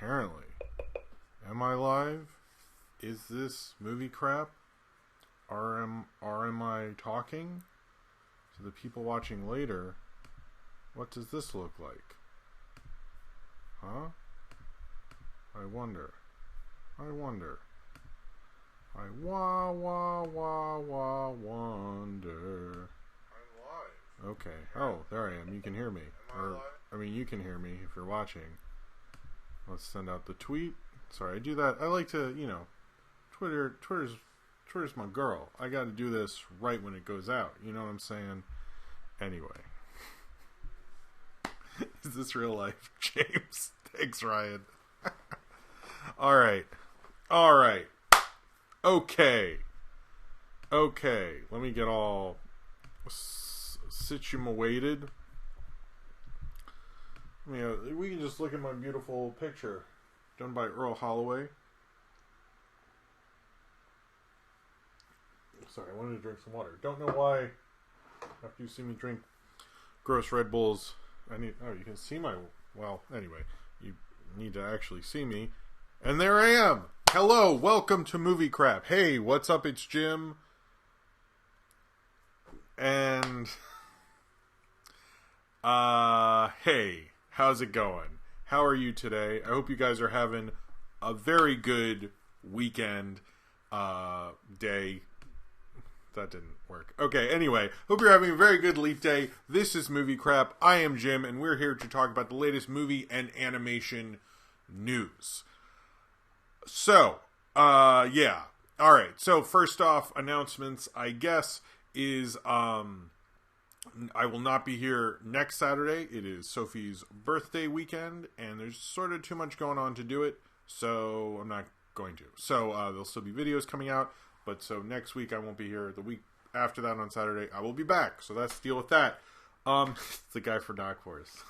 Apparently. Am I live? Is this movie crap? Or am I talking? To the people watching later, what does this look like? Huh? I wonder. I wonder. I wonder. I'm live. Okay. Oh, there I am. You can hear me. I mean, you can hear me if you're watching. Let's send out the tweet. Sorry, I do that. I like to, Twitter's my girl. I got to do this right when it goes out. You know what I'm saying? Anyway. Is this real life, James? Thanks, Ryan. All right. Okay. Let me get all situated. We can just look at my beautiful picture done by Earl Holloway. Sorry, I wanted to drink some water. Don't know why. After you see me drink gross Red Bulls, you can see my... Well, anyway, you need to actually see me. And there I am! Hello, welcome to Movie Crap. Hey, what's up? It's Jim. And... hey, how's it going? How are you today? I hope you guys are having a very good weekend, day. That didn't work. Okay, anyway, hope you're having a very good leap day. This is Movie Crap. I am Jim, and we're here to talk about the latest movie and animation news. So, yeah. Alright, so first off, announcements, I guess, is, I will not be here next Saturday. It is Sophie's birthday weekend, and there's sort of too much going on to do it, so I'm not going to. So, there'll still be videos coming out. But so next week I won't be here. The week after that on Saturday I will be back. So let's deal with that. The guy for Dark Force.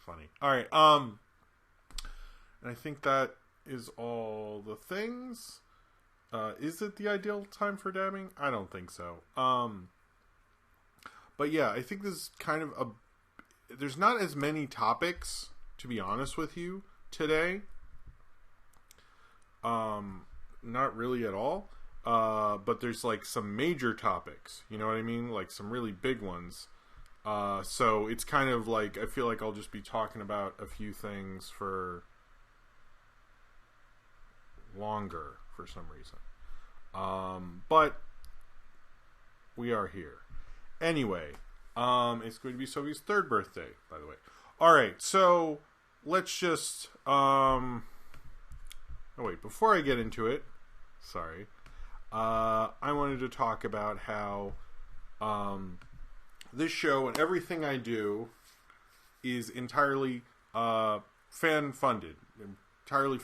Funny. Alright, and I think that is all the things. Is it the ideal time for dabbing? I don't think so. But yeah, I think this is kind of there's not as many topics, to be honest with you, today. Not really at all. But there's like some major topics, you know what I mean? Like some really big ones. So it's kind of like, I feel like I'll just be talking about a few things for longer for some reason. But we are here. Anyway, it's going to be Sophie's third birthday, by the way. Alright, so let's just, oh wait, before I get into it, sorry. I wanted to talk about how this show and everything I do is entirely fan-funded. Entirely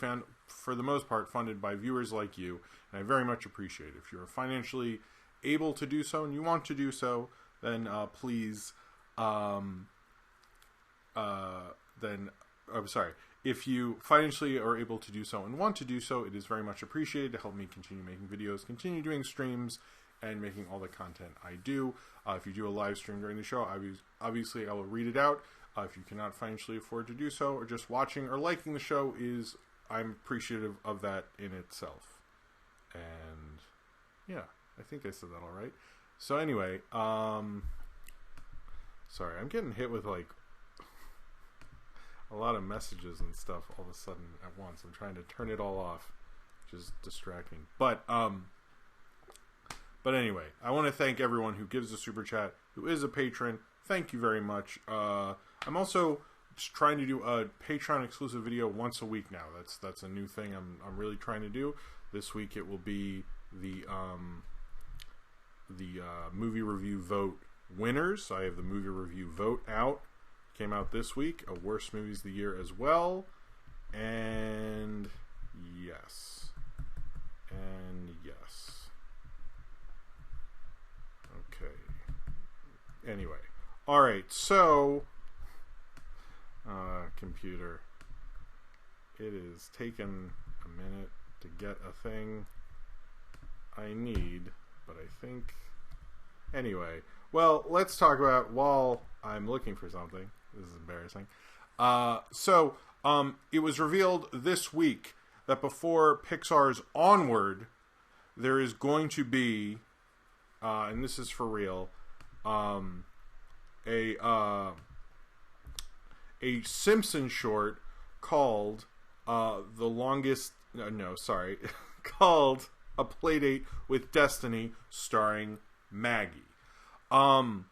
for the most part, funded by viewers like you. And I very much appreciate it. If you're financially able to do so and you want to do so, then please... I'm sorry. If you financially are able to do so and want to do so, it is very much appreciated to help me continue making videos, continue doing streams, and making all the content I do. If you do a live stream during the show, obviously I will read it out. If you cannot financially afford to do so, or just watching or liking the show, I'm appreciative of that in itself. And yeah, I think I said that all right. So anyway, sorry, I'm getting hit with like a lot of messages and stuff all of a sudden at once. I'm trying to turn it all off, which is distracting. But anyway, I want to thank everyone who gives a super chat, who is a patron. Thank you very much. I'm also just trying to do a Patreon exclusive video once a week now. That's a new thing I'm really trying to do. This week it will be the movie review vote winners. I have the movie review vote out. Came out this week. Worst movies of the year as well. And yes. Okay. Anyway. Alright, so computer. It is taken a minute to get a thing I need, but I think anyway. Well, let's talk about while I'm looking for something. This is embarrassing. So It was revealed this week that before Pixar's Onward, there is going to be, and this is for real, a Simpsons short called called A Playdate with Destiny, starring Maggie. And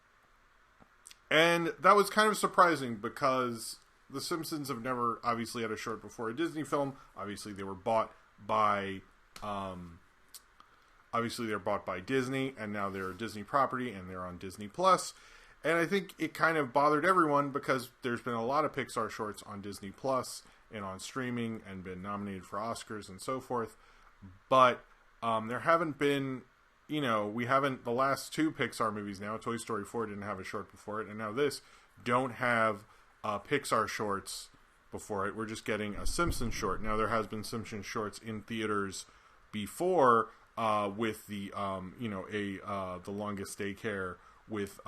that was kind of surprising because the Simpsons have never obviously had a short before a Disney film. Obviously they were bought by Disney, and now they're a Disney property and they're on Disney Plus. And I think it kind of bothered everyone because there's been a lot of Pixar shorts on Disney Plus and on streaming and been nominated for Oscars and so forth. But there haven't been, the last two Pixar movies now, Toy Story 4 didn't have a short before it, and now this don't have Pixar shorts before it. We're just getting a Simpsons short. Now there has been Simpsons shorts in theaters before with the, The Longest Daycare with,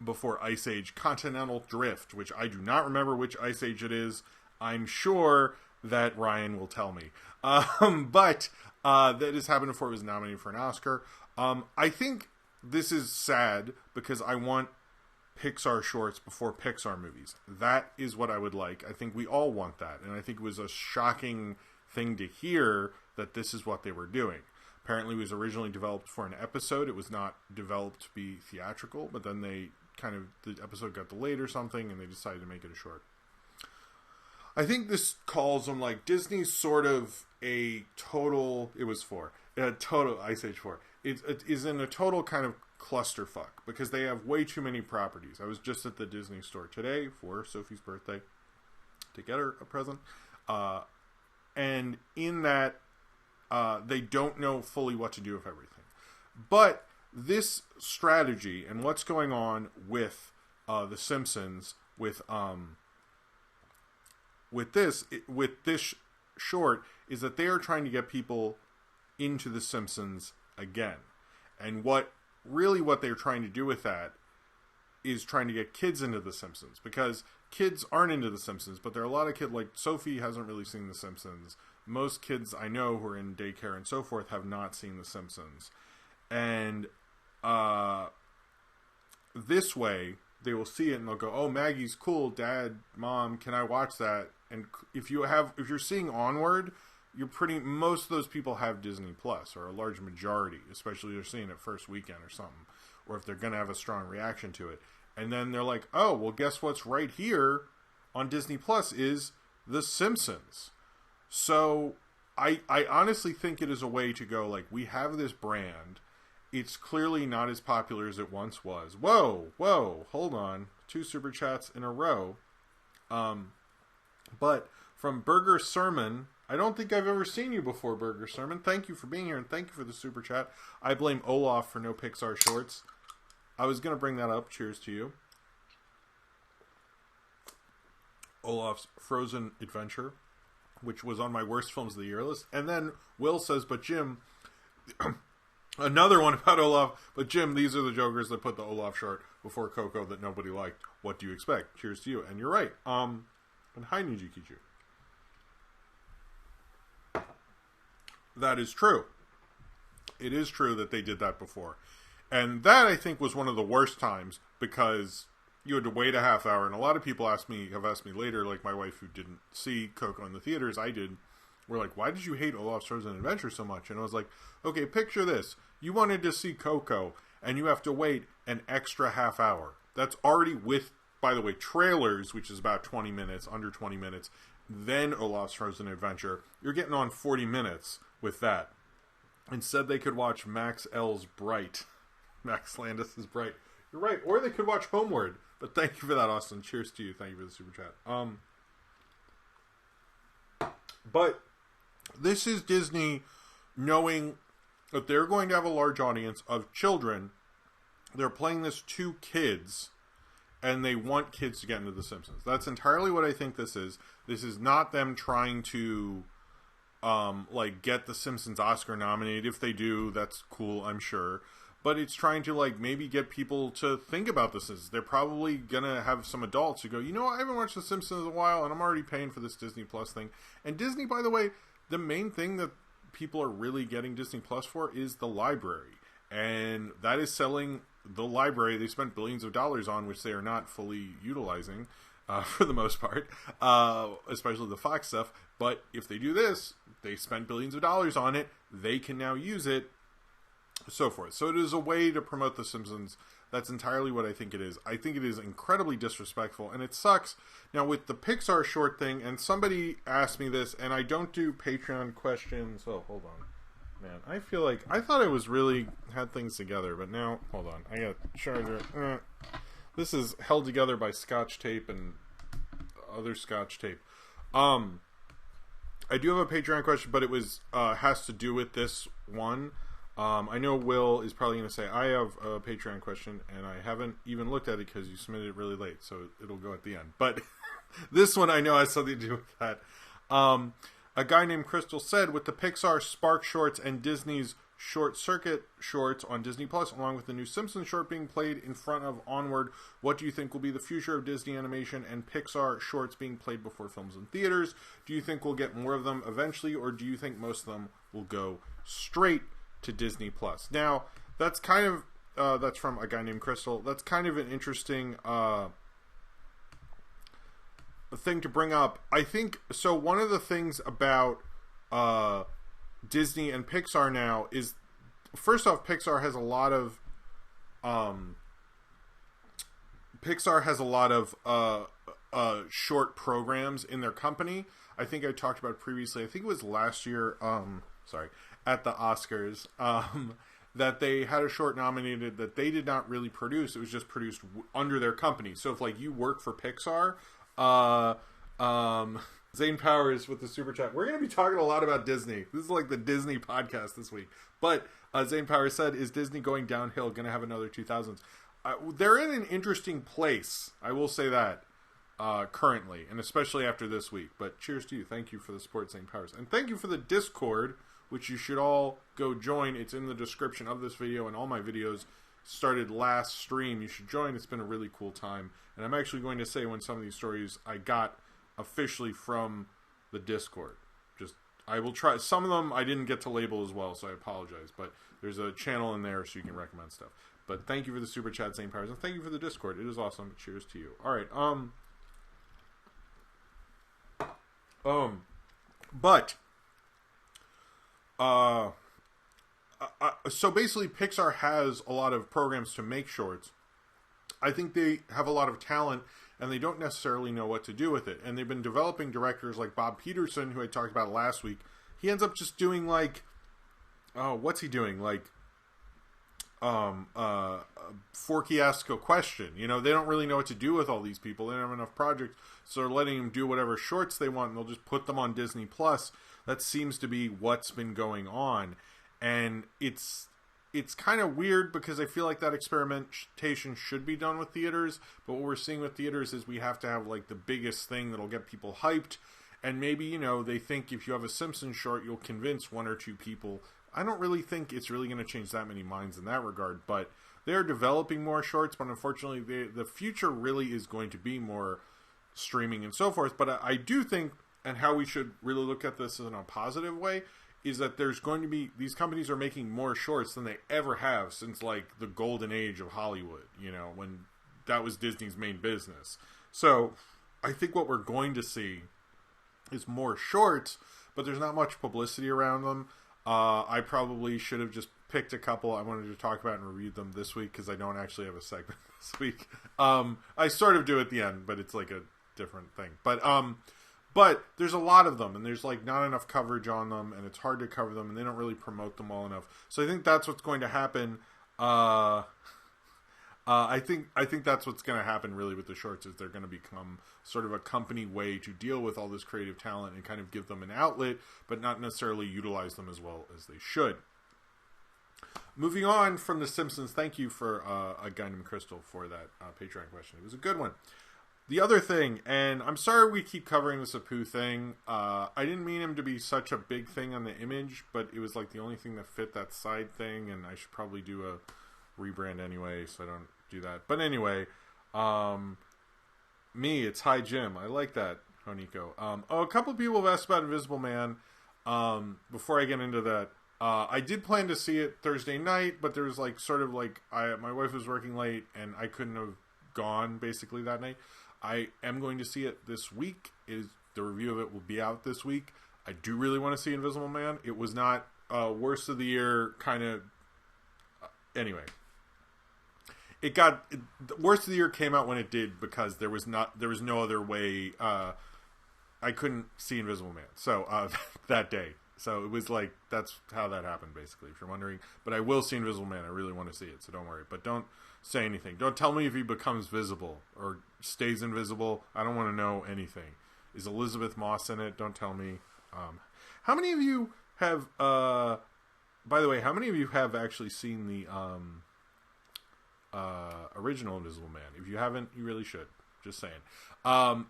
before Ice Age, Continental Drift, which I do not remember which Ice Age it is. I'm sure that Rian will tell me. But that has happened before it was nominated for an Oscar. I think this is sad because I want Pixar shorts before Pixar movies. That is what I would like. I think we all want that. And I think it was a shocking thing to hear that this is what they were doing. Apparently it was originally developed for an episode. It was not developed to be theatrical, but then the episode got delayed or something and they decided to make it a short. I think this calls them like Disney's sort of a total, Ice Age 4. It is in a total kind of clusterfuck because they have way too many properties. I was just at the Disney store today for Sophie's birthday to get her a present. And in that, they don't know fully what to do with everything. But this strategy and what's going on with The Simpsons, with this short, is that they are trying to get people into The Simpsons again. And what they're trying to do with that is trying to get kids into The Simpsons, because kids aren't into The Simpsons, but there are a lot of kids, like Sophie hasn't really seen The Simpsons. Most kids I know who are in daycare and so forth have not seen The Simpsons. And this way, they will see it and they'll go, oh, Maggie's cool, Dad, Mom, can I watch that? And if you're seeing Onward, most of those people have Disney Plus, or a large majority, especially if they're seeing it first weekend or something, or if they're going to have a strong reaction to it. And then they're like, oh, well, guess what's right here on Disney Plus is The Simpsons. So I honestly think it is a way to go, like, we have this brand. It's clearly not as popular as it once was. Whoa, hold on. 2 super chats in a row. But from Burger Sermon, I don't think I've ever seen you before, Burger Sermon. Thank you for being here, and thank you for the super chat. I blame Olaf for no Pixar shorts. I was going to bring that up. Cheers to you. Olaf's Frozen Adventure, which was on my worst films of the year list. And then Will says, but Jim, another one about Olaf, but Jim, these are the jokers that put the Olaf short before Coco that nobody liked. What do you expect? Cheers to you. And you're right. And hi, Nijikichu. That is true. It is true that they did that before. And that, I think, was one of the worst times because you had to wait a half hour. And a lot of people have asked me later, like my wife who didn't see Coco in the theaters, I did, were like, why did you hate Olaf's Frozen Adventure so much? And I was like, okay, picture this. You wanted to see Coco, and you have to wait an extra half hour. That's already with, by the way, trailers, which is about 20 minutes, under 20 minutes, then Olaf's Frozen Adventure. You're getting on 40 minutes with that. Instead, they could watch Max L's Bright. Max Landis' Bright. You're right. Or they could watch Homeward. But thank you for that, Austin. Cheers to you. Thank you for the super chat. But this is Disney knowing that they're going to have a large audience of children. They're playing this to kids, and they want kids to get into The Simpsons. That's entirely what I think this is. This is not them trying to get The Simpsons Oscar nominated. If they do, that's cool, I'm sure. but it's trying to like maybe get people to think about this. They're probably gonna have some adults who go, you know what, I haven't watched The Simpsons in a while, and I'm already paying for this Disney Plus thing. And Disney, by the way, the main thing that people are really getting Disney Plus for is the library, and that is selling the library they spent billions of dollars on, which they are not fully utilizing for the most part, especially the Fox stuff. But if they do this, they spent billions of dollars on it, they can now use it, so forth. So it is a way to promote The Simpsons. That's entirely what I think it is. I think it is incredibly disrespectful, and it sucks. Now, with the Pixar short thing, and somebody asked me this, and I don't do Patreon questions. Oh, hold on. Man, I feel like I thought I was really had things together, but now, hold on. I got a charger. This is held together by Scotch tape and other Scotch tape. I do have a Patreon question, but it was has to do with this one. I know Will is probably going to say, I have a Patreon question, and I haven't even looked at it because you submitted it really late, so it'll go at the end. But this one I know has something to do with that. A guy named Crystal said, with the Pixar Spark shorts and Disney's Short Circuit shorts on Disney Plus, along with the new Simpsons short being played in front of Onward, what do you think will be the future of Disney animation and Pixar shorts being played before films in theaters? Do you think we'll get more of them eventually, or do you think most of them will go straight to Disney Plus? Now, that's kind of that's from a guy named Crystal. That's kind of an interesting thing to bring up. I think so. One of the things about Disney and Pixar now is, first off, Pixar has a lot of short programs in their company. I think I talked about previously. I think it was last year. At the Oscars, that they had a short nominated that they did not really produce. It was just produced under their company. So if like you work for Pixar, Zane Powers with the super chat. We're going to be talking a lot about Disney. This is like the Disney podcast this week. But Zane Powers said, is Disney going downhill? Going to have another 2000s? They're in an interesting place. I will say that currently, and especially after this week. But cheers to you. Thank you for the support, Zane Powers. And thank you for the Discord, which you should all go join. It's in the description of this video, and all my videos started last stream. You should join. It's been a really cool time. And I'm actually going to say when some of these stories I got officially from the Discord. I will try. Some of them I didn't get to label as well, so I apologize. But there's a channel in there so you can recommend stuff. But thank you for the super chat, St. Powers, and thank you for the Discord. It is awesome. Cheers to you. All right. So basically Pixar has a lot of programs to make shorts. I think they have a lot of talent, and they don't necessarily know what to do with it. And they've been developing directors like Bob Peterson, who I talked about last week. He ends up just doing like, what's he doing? Like, Forky asks a question. You know, they don't really know what to do with all these people. They don't have enough projects, so they're letting them do whatever shorts they want, and they'll just put them on Disney Plus. That seems to be what's been going on. And it's kind of weird because I feel like that experimentation should be done with theaters, but what we're seeing with theaters is we have to have like the biggest thing that'll get people hyped, and maybe, you know, they think if you have a Simpsons short, you'll convince one or two people. I don't really think it's really going to change that many minds in that regard, but they're developing more shorts, but unfortunately the future really is going to be more streaming and so forth. But I do think, and how we should really look at this in a positive way, is that there's going to be, these companies are making more shorts than they ever have since like the golden age of Hollywood, you know, when that was Disney's main business. So I think what we're going to see is more shorts, but there's not much publicity around them. I probably should have just picked a couple I wanted to talk about and review them this week, because I don't actually have a segment this week. I sort of do at the end, but it's like a different thing. But there's a lot of them, and there's like not enough coverage on them, and it's hard to cover them, and they don't really promote them well enough. So I think that's what's going to happen. I think that's what's going to happen really with the shorts, is they're going to become sort of a company way to deal with all this creative talent and kind of give them an outlet, but not necessarily utilize them as well as they should. Moving on from The Simpsons, thank you for a guy named Crystal for that Patreon question. It was a good one. The other thing, and I'm sorry we keep covering this Apu thing. I didn't mean him to be such a big thing on the image, but it was like the only thing that fit that side thing, and I should probably do rebrand anyway, so I don't do that. But anyway, it's Hi Jim. I like that, Honiko. A couple of people have asked about Invisible Man. Before I get into that, I did plan to see it Thursday night, but there was my wife was working late and I couldn't have gone basically that night. I am going to see it this week. The review of it will be out this week. I do really want to see Invisible Man. It was not worst of the year kind of. Anyway, the worst of the year came out when it did because there was no other way. I couldn't see Invisible Man that day. So it was like, that's how that happened, basically, if you're wondering. But I will see Invisible Man. I really want to see it, so don't worry. But don't say anything. Don't tell me if he becomes visible or stays invisible. I don't want to know anything. Is Elizabeth Moss in it? Don't tell me. How many of you have... by the way, how many of you have actually seen the original Invisible Man? If you haven't, you really should. Just saying.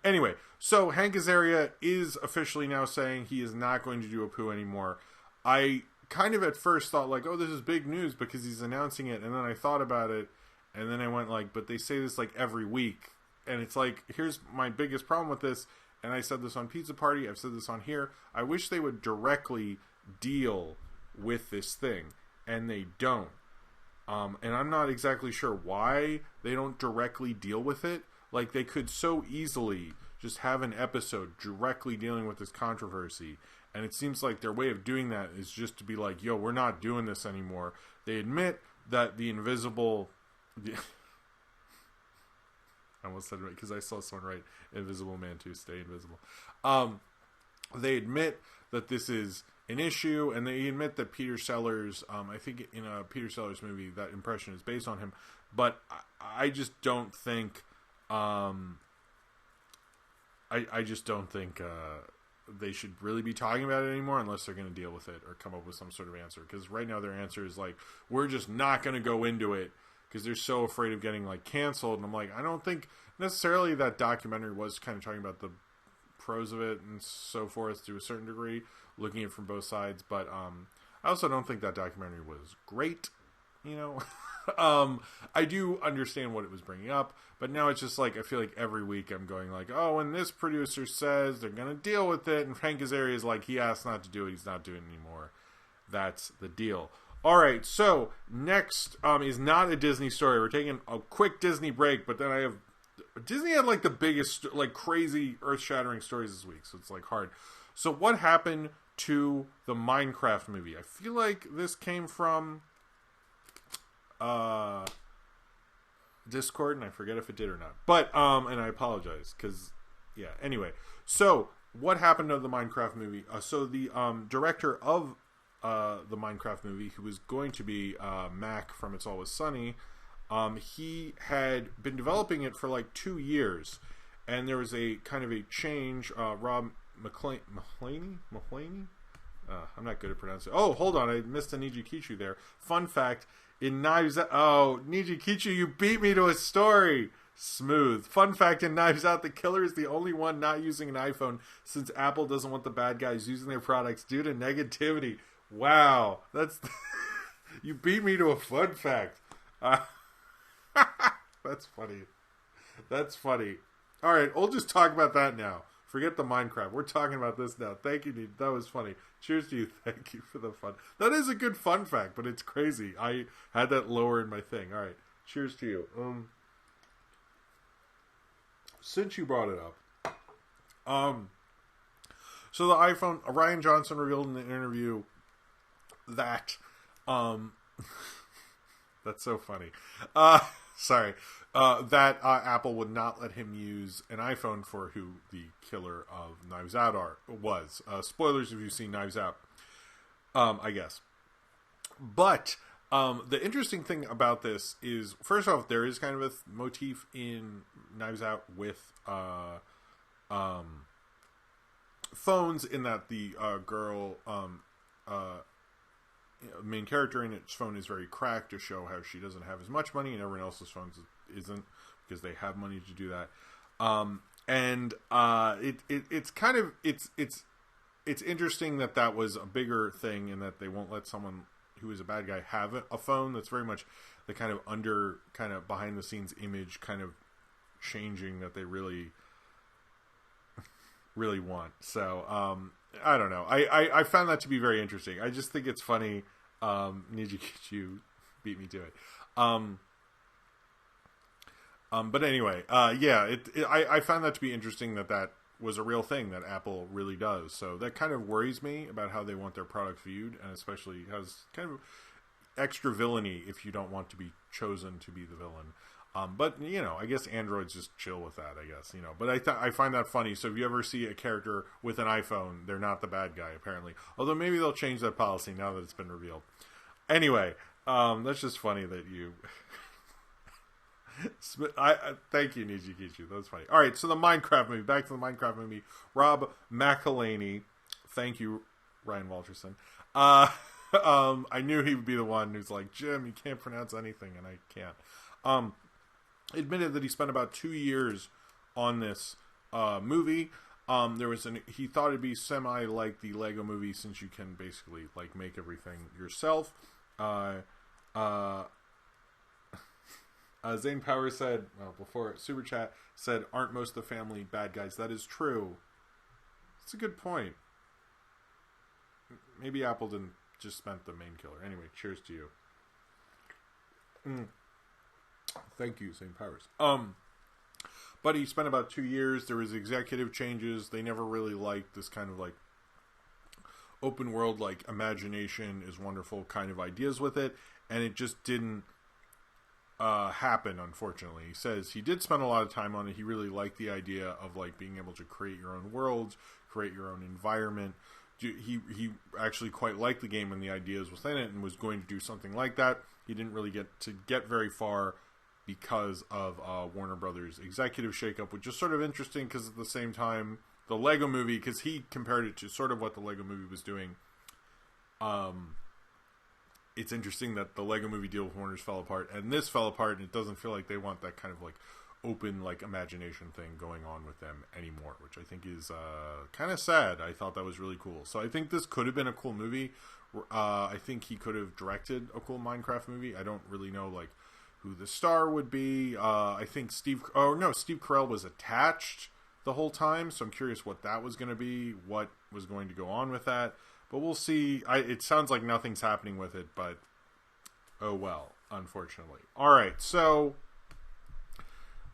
Anyway, so Hank Azaria is officially now saying he is not going to do Apu anymore. I kind of at first thought like, oh, this is big news because he's announcing it. And then I thought about it. And then I went like, but they say this like every week. And it's like, here's my biggest problem with this. And I said this on Pizza Party. I've said this on here. I wish they would directly deal with this thing. And they don't. And I'm not exactly sure why they don't directly deal with it. Like, they could so easily just have an episode directly dealing with this controversy. And it seems like their way of doing that is just to be like, yo, we're not doing this anymore. They admit that the invisible... I almost said it right because I saw someone write Invisible Man 2, stay invisible. They admit that this is an issue, and they admit that Peter Sellers, I think in a Peter Sellers movie, that impression is based on him. But I just don't think... I just don't think they should really be talking about it anymore unless they're going to deal with it or come up with some sort of answer. Because right now their answer is like, we're just not going to go into it because they're so afraid of getting like canceled. And I'm like, I don't think necessarily that documentary was kind of talking about the pros of it and so forth to a certain degree, looking at it from both sides. But I also don't think that documentary was great, you know. I do understand what it was bringing up, but now it's just like, I feel like every week I'm going like, oh, and this producer says they're going to deal with it, and Frank Azaria is like, he asked not to do it, he's not doing it anymore. That's the deal. Alright, so next is not a Disney story. We're taking a quick Disney break, but then Disney had like the biggest, like crazy earth-shattering stories this week, so it's like hard. So what happened to the Minecraft movie? I feel like this came from Discord, and I forget if it did or not, but and I apologize because anyway, so what happened to the Minecraft movie? So the director of the Minecraft movie, who was going to be Mac from It's Always Sunny, he had been developing it for like 2 years, and there was a kind of a change. Rob McElhaney? I'm not good at pronouncing. Oh, hold on, I missed a Niji Kichu there. Fun fact: in Knives Out... Oh, Niji Kichu, you beat me to a story! Smooth. Fun fact, in Knives Out, the killer is the only one not using an iPhone since Apple doesn't want the bad guys using their products due to negativity. Wow. That's... You beat me to a fun fact. That's funny. That's funny. Alright, we'll just talk about that now. Forget the Minecraft. We're talking about this now. Thank you, Niji. That was funny. Cheers to you. Thank you for the fun. That is a good fun fact, but it's crazy. I had that lower in my thing. All right. Cheers to you. Since you brought it up, so the iPhone, Rian Johnson revealed in the interview that, that's so funny. Sorry. That Apple would not let him use an iPhone for who the killer of Knives Out was. Spoilers if you've seen Knives Out, I guess. But the interesting thing about this is, first off, there is kind of a motif in Knives Out with phones, in that the girl, main character in its phone is very cracked to show how she doesn't have as much money, and everyone else's phones isn't, because they have money to do that. It's kind of it's interesting that was a bigger thing, and that they won't let someone who is a bad guy have a phone. That's very much the kind of behind the scenes image kind of changing that they really really want. So I don't know. I found that to be very interesting. I just think it's funny. Nijikichu beat me to it. But anyway, yeah, I found that to be interesting that was a real thing that Apple really does. So that kind of worries me about how they want their product viewed, and especially has kind of extra villainy if you don't want to be chosen to be the villain. But, I guess Androids just chill with that, I guess, But I find that funny. So if you ever see a character with an iPhone, they're not the bad guy, apparently. Although maybe they'll change that policy now that it's been revealed. Anyway, that's just funny that you... Thank you, Nijikichu. That was funny. All right, so the Minecraft movie. Back to the Minecraft movie. Rob McElhaney. Thank you, Ryan Walterson. I knew he would be the one who's like, Jim, you can't pronounce anything, and I can't. Admitted that he spent about 2 years on this movie. He thought it'd be semi like the Lego movie, since you can basically like make everything yourself. Zane Power said, before Super Chat said, aren't most of the family bad guys? That is true. That's a good point. Maybe Apple didn't just meant the main killer. Anyway, cheers to you. Thank you, Zane Powers. But he spent about 2 years. There was executive changes. They never really liked this kind of like open world, like imagination is wonderful kind of ideas with it. And it just didn't happen, unfortunately. He says he did spend a lot of time on it. He really liked the idea of like being able to create your own worlds, create your own environment. He actually quite liked the game and the ideas within it, and was going to do something like that. He didn't really get very far because of Warner Brothers executive shakeup, which is sort of interesting because at the same time, the Lego movie, because he compared it to sort of what the Lego movie was doing. It's interesting that the Lego movie deal with Warner's fell apart, and this fell apart, and it doesn't feel like they want that kind of like open like imagination thing going on with them anymore, which I think is kind of sad. I thought that was really cool. So I think this could have been a cool movie. I think he could have directed a cool Minecraft movie. I don't really know like who the star would be. I think Steve Carell was attached the whole time, so I'm curious what that was going to be, what was going to go on with that. But we'll see. It sounds like nothing's happening with it, but oh well, unfortunately. All right, so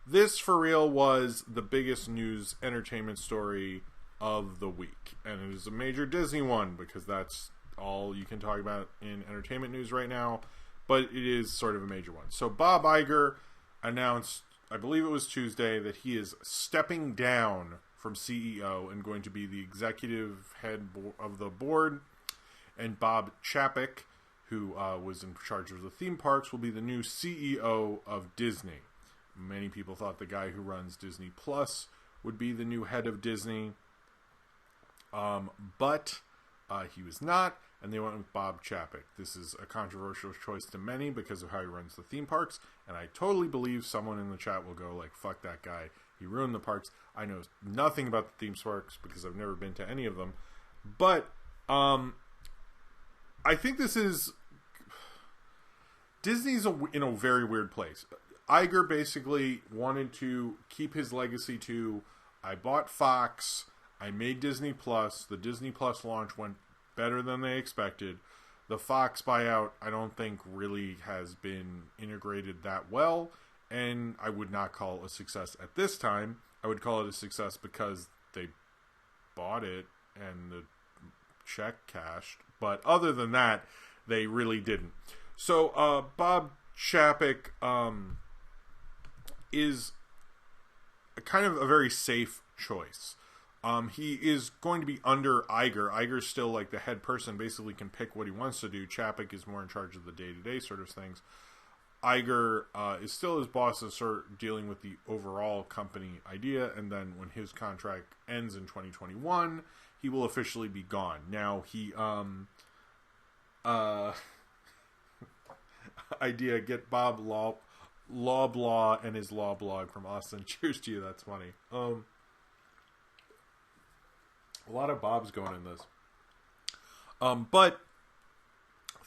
this for real was the biggest news entertainment story of the week. And it is a major Disney one because that's all you can talk about in entertainment news right now. But it is sort of a major one. So Bob Iger announced, I believe it was Tuesday, that he is stepping down from CEO and going to be the executive head of the board. And Bob Chapek, who was in charge of the theme parks, will be the new CEO of Disney. Many people thought the guy who runs Disney Plus would be the new head of Disney. But he was not, and they went with Bob Chapek. This is a controversial choice to many because of how he runs the theme parks, and I totally believe someone in the chat will go like, fuck that guy, he ruined the parks. I know nothing about the theme parks because I've never been to any of them. But I think this is... Disney's in a very weird place. Iger basically wanted to keep his legacy to, I bought Fox, I made Disney Plus, the Disney Plus launch went better than they expected. The Fox buyout, I don't think really has been integrated that well, and I would not call it a success at this time. I would call it a success because they bought it and the check cashed, but other than that, they really didn't. So, Bob Chapek is kind of a very safe choice. He is going to be under Iger. Iger's still like the head person, basically can pick what he wants to do. Chapek is more in charge of the day-to-day sort of things. Iger is still his boss and sort of dealing with the overall company idea, and then when his contract ends in 2021, he will officially be gone. Now, he idea, get Bob Loblaw and his law blog from Austin. Cheers to you, that's funny. A lot of Bob's going in this. But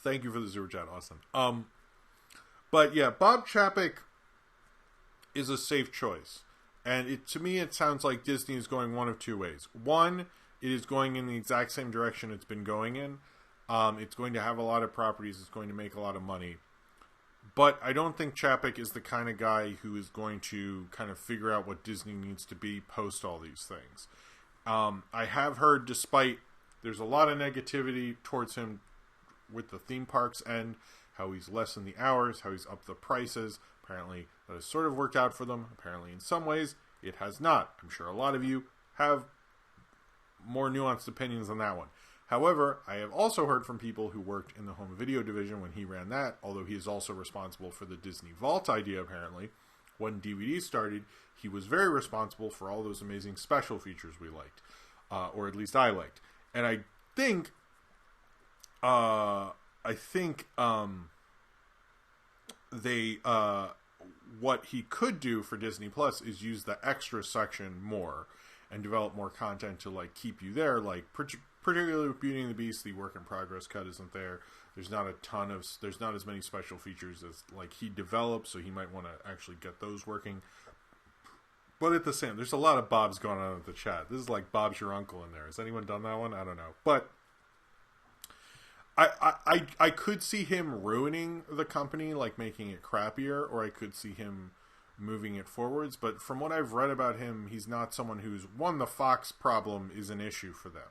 Thank you for the super chat, Austin. But yeah, Bob Chapek is a safe choice. And to me, it sounds like Disney is going one of two ways. One, it is going in the exact same direction it's been going in. It's going to have a lot of properties. It's going to make a lot of money. But I don't think Chapek is the kind of guy who is going to kind of figure out what Disney needs to be post all these things. I have heard, despite there's a lot of negativity towards him with the theme parks and how he's lessened the hours, how he's upped the prices. Apparently that has sort of worked out for them. Apparently in some ways it has not. I'm sure a lot of you have more nuanced opinions on that one. However, I have also heard from people who worked in the home video division when he ran that, although he is also responsible for the Disney Vault idea apparently. When DVD started, he was very responsible for all those amazing special features we liked. Or at least I liked. And I think what he could do for Disney Plus is use the extra section more and develop more content to like keep you there. Like particularly with Beauty and the Beast, the work in progress cut isn't there. There's not as many special features as like he developed, so he might want to actually get those working. But at the same, there's a lot of Bobs going on in the chat. This is like Bob's your uncle in there. Has anyone done that one? I don't know. But I could see him ruining the company, like making it crappier, or I could see him moving it forwards. But from what I've read about him, he's not someone who's, one, the Fox problem is an issue for them.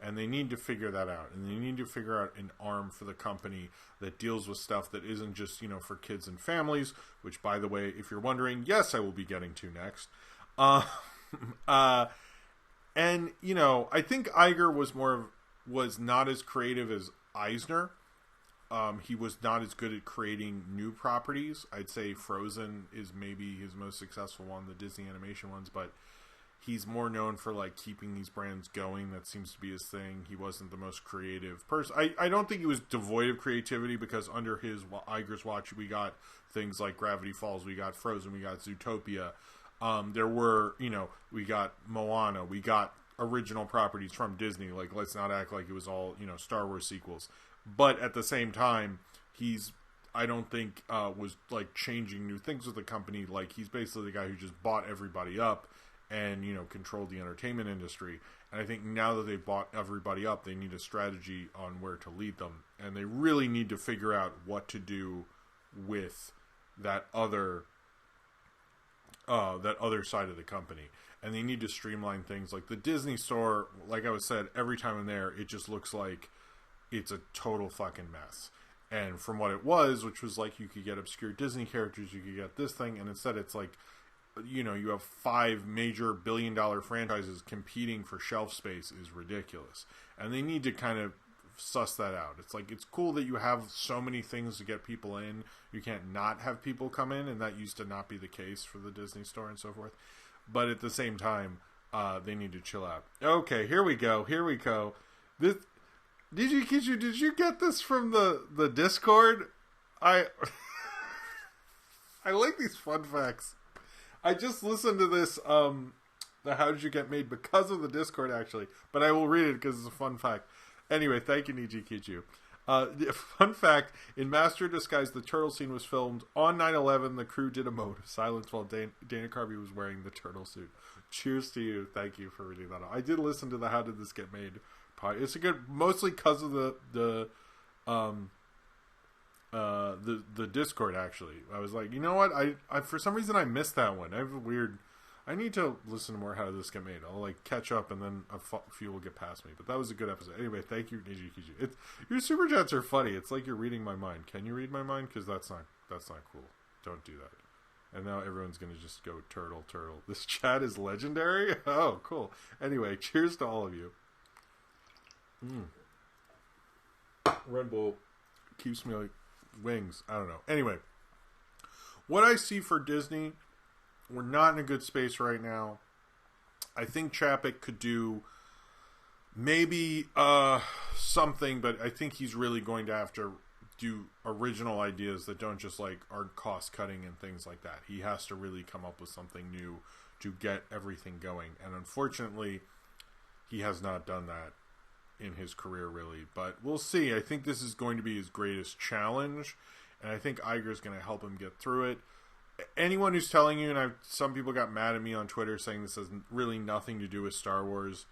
And they need to figure that out. And they need to figure out an arm for the company that deals with stuff that isn't just, for kids and families, which, by the way, if you're wondering, yes, I will be getting to next. And, I think Iger was not as creative as Eisner. He was not as good at creating new properties. I'd say Frozen is maybe his most successful one, the Disney animation ones, but he's more known for like keeping these brands going. That seems to be his thing. He wasn't the most creative person. I don't think he was devoid of creativity, because under Iger's watch, we got things like Gravity Falls, we got Frozen, we got Zootopia. There were, we got Moana, we got original properties from Disney. Like, let's not act like it was all, Star Wars sequels. But at the same time, I don't think, was like changing new things with the company. Like, he's basically the guy who just bought everybody up and, controlled the entertainment industry. And I think now that they've bought everybody up, they need a strategy on where to lead them. And they really need to figure out what to do with that other side of the company. And they need to streamline things. Like the Disney store, like I was said, every time I'm there, it just looks like it's a total fucking mess. And from what it was, which was like you could get obscure Disney characters, you could get this thing, and instead it's like, you have 5 major billion-dollar franchises competing for shelf space is ridiculous. And they need to kind of suss that out. It's like, it's cool that you have so many things to get people in. You can't not have people come in, and that used to not be the case for the Disney store and so forth. But at the same time, they need to chill out. Okay, here we go. Did you get this from the Discord? I like these fun facts. I just listened to this, the How Did You Get Made because of the Discord, actually. But I will read it because it's a fun fact. Anyway, thank you, Niji Kichu. Fun fact, in Master of Disguise, the turtle scene was filmed on 9/11. The crew did a mode of silence while Dana Carvey was wearing the turtle suit. Cheers to you. Thank you for reading that out. I did listen to the How Did This Get Made podcast. It's a good, mostly because of the Discord, actually. I was like, you know what? I for some reason I missed that one. I need to listen to more How Did This Get Made. I'll like catch up, and then a few will get past me. But that was a good episode. Anyway, thank you, Niji Kiju. Your super chats are funny. It's like you're reading my mind. Can you read my mind? Because that's not cool. Don't do that. And now everyone's gonna just go turtle. This chat is legendary. Oh, cool. Anyway, cheers to all of you. Red Bull keeps me like wings. I don't know. Anyway, what I see for Disney, we're not in a good space right now. I think Chapek could do maybe something, but I think he's really going to have to do original ideas that don't just like are cost cutting and things like that. He has to really come up with something new to get everything going. And unfortunately, he has not done that in his career, really. But we'll see. I think this is going to be his greatest challenge, and I think Iger's going to help him get through it. Anyone who's telling you, and some people got mad at me on Twitter saying this has really nothing to do with Star Wars.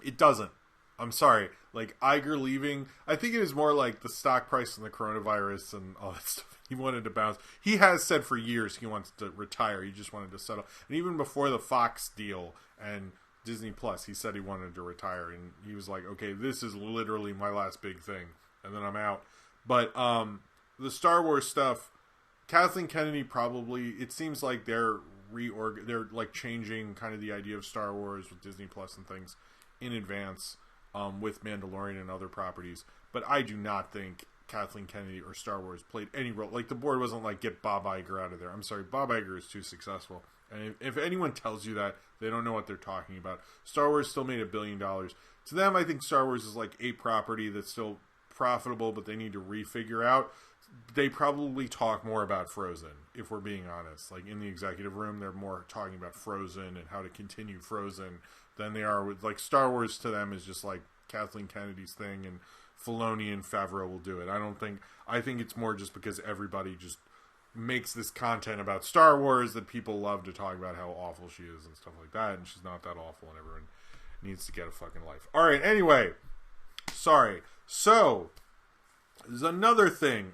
It doesn't. I'm sorry. Like, Iger leaving, I think it is more like the stock price and the coronavirus and all that stuff. He wanted to bounce. He has said for years he wants to retire. He just wanted to settle. And even before the Fox deal and Disney Plus, he said he wanted to retire. And he was like, okay, this is literally my last big thing. And then I'm out. But the Star Wars stuff, Kathleen Kennedy probably, it seems like they're like changing kind of the idea of Star Wars with Disney Plus and things in advance with Mandalorian and other properties. But I do not think Kathleen Kennedy or Star Wars played any role. Like, the board wasn't like, get Bob Iger out of there. I'm sorry, Bob Iger is too successful. And if anyone tells you that, they don't know what they're talking about. Star Wars still made $1 billion. To them, I think Star Wars is like a property that's still profitable, but they need to refigure out. They probably talk more about Frozen, if we're being honest. Like, in the executive room, they're more talking about Frozen and how to continue Frozen than they are with, like, Star Wars to them is just like Kathleen Kennedy's thing, and Filoni and Favreau will do it. I think it's more just because everybody just makes this content about Star Wars that people love to talk about how awful she is and stuff like that, and she's not that awful, and everyone needs to get a fucking life. Alright, anyway. Sorry. So, there's another thing.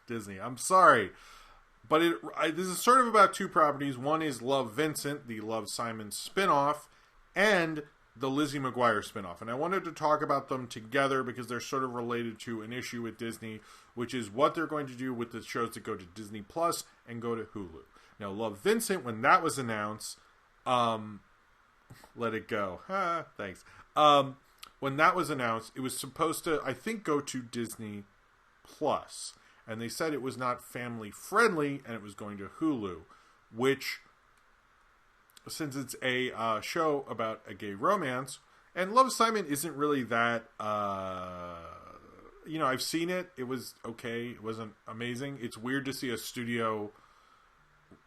Disney, I'm sorry. But this is sort of about two properties. One is Love Vincent, the Love Simon spinoff, and the Lizzie McGuire spinoff. And I wanted to talk about them together because they're sort of related to an issue with Disney, which is what they're going to do with the shows that go to Disney Plus and go to Hulu. Now, Love Vincent, when that was announced, let it go. Thanks. When that was announced, it was supposed to, I think, go to Disney Plus. And they said it was not family friendly and it was going to Hulu, which, since it's a show about a gay romance, and Love Simon isn't really that, I've seen it. It was okay. It wasn't amazing. It's weird to see a studio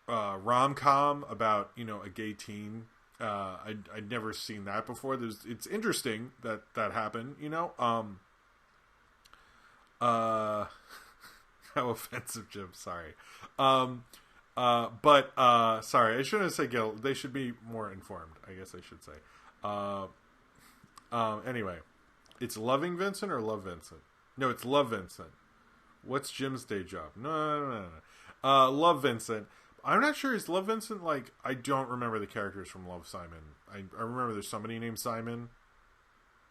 rom-com about, a gay teen. I'd never seen that before. It's interesting that happened, How offensive, Jim. Sorry. Sorry, I shouldn't have said Gil. They should be more informed, I guess I should say. Anyway, it's Loving Vincent or Love Vincent? No, it's Love Vincent. What's Jim's day job? No. Love Vincent. I'm not sure. Is Love Vincent, like, I don't remember the characters from Love Simon. I remember there's somebody named Simon,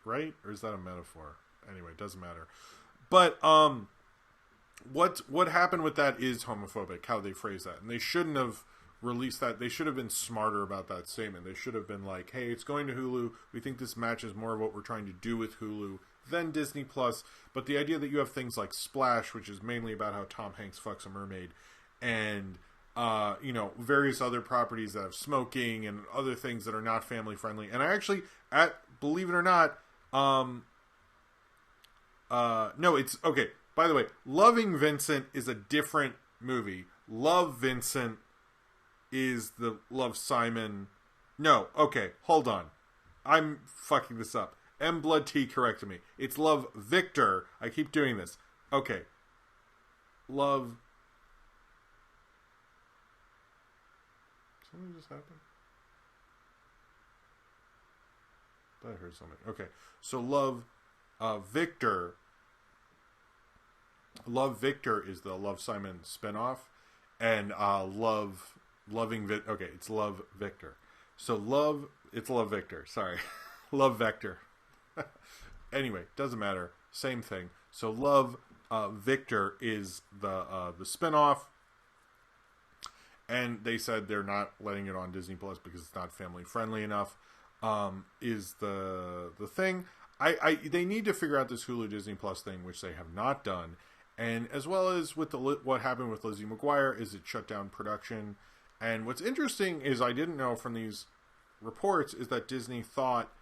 right? Or is that a metaphor? Anyway, it doesn't matter. But, what happened with that is homophobic, how they phrase that. And they shouldn't have released that. They should have been smarter about that statement. They should have been like, hey, it's going to Hulu. We think this matches more of what we're trying to do with Hulu than Disney Plus. But the idea that you have things like Splash, which is mainly about how Tom Hanks fucks a mermaid, and, various other properties that have smoking and other things that are not family friendly. And I actually, believe it or not, no, it's, okay. By the way, Loving Vincent is a different movie. Love Vincent is the Love Simon. No, okay, hold on. I'm fucking this up. M Blood T corrected me. It's Love Victor. I keep doing this. Okay. Love. Something just happened? I heard something. Okay. So Love Victor. Love Victor is the Love Simon spinoff, and okay, it's Love Victor. So it's Love Victor. Sorry, Love Vector. Anyway, doesn't matter. Same thing. So Love Victor is the spinoff, and they said they're not letting it on Disney Plus because it's not family friendly enough. Is the thing? They need to figure out this Hulu Disney Plus thing, which they have not done. And as well as with what happened with Lizzie McGuire, is it shut down production. And what's interesting is, I didn't know from these reports, is that Disney thought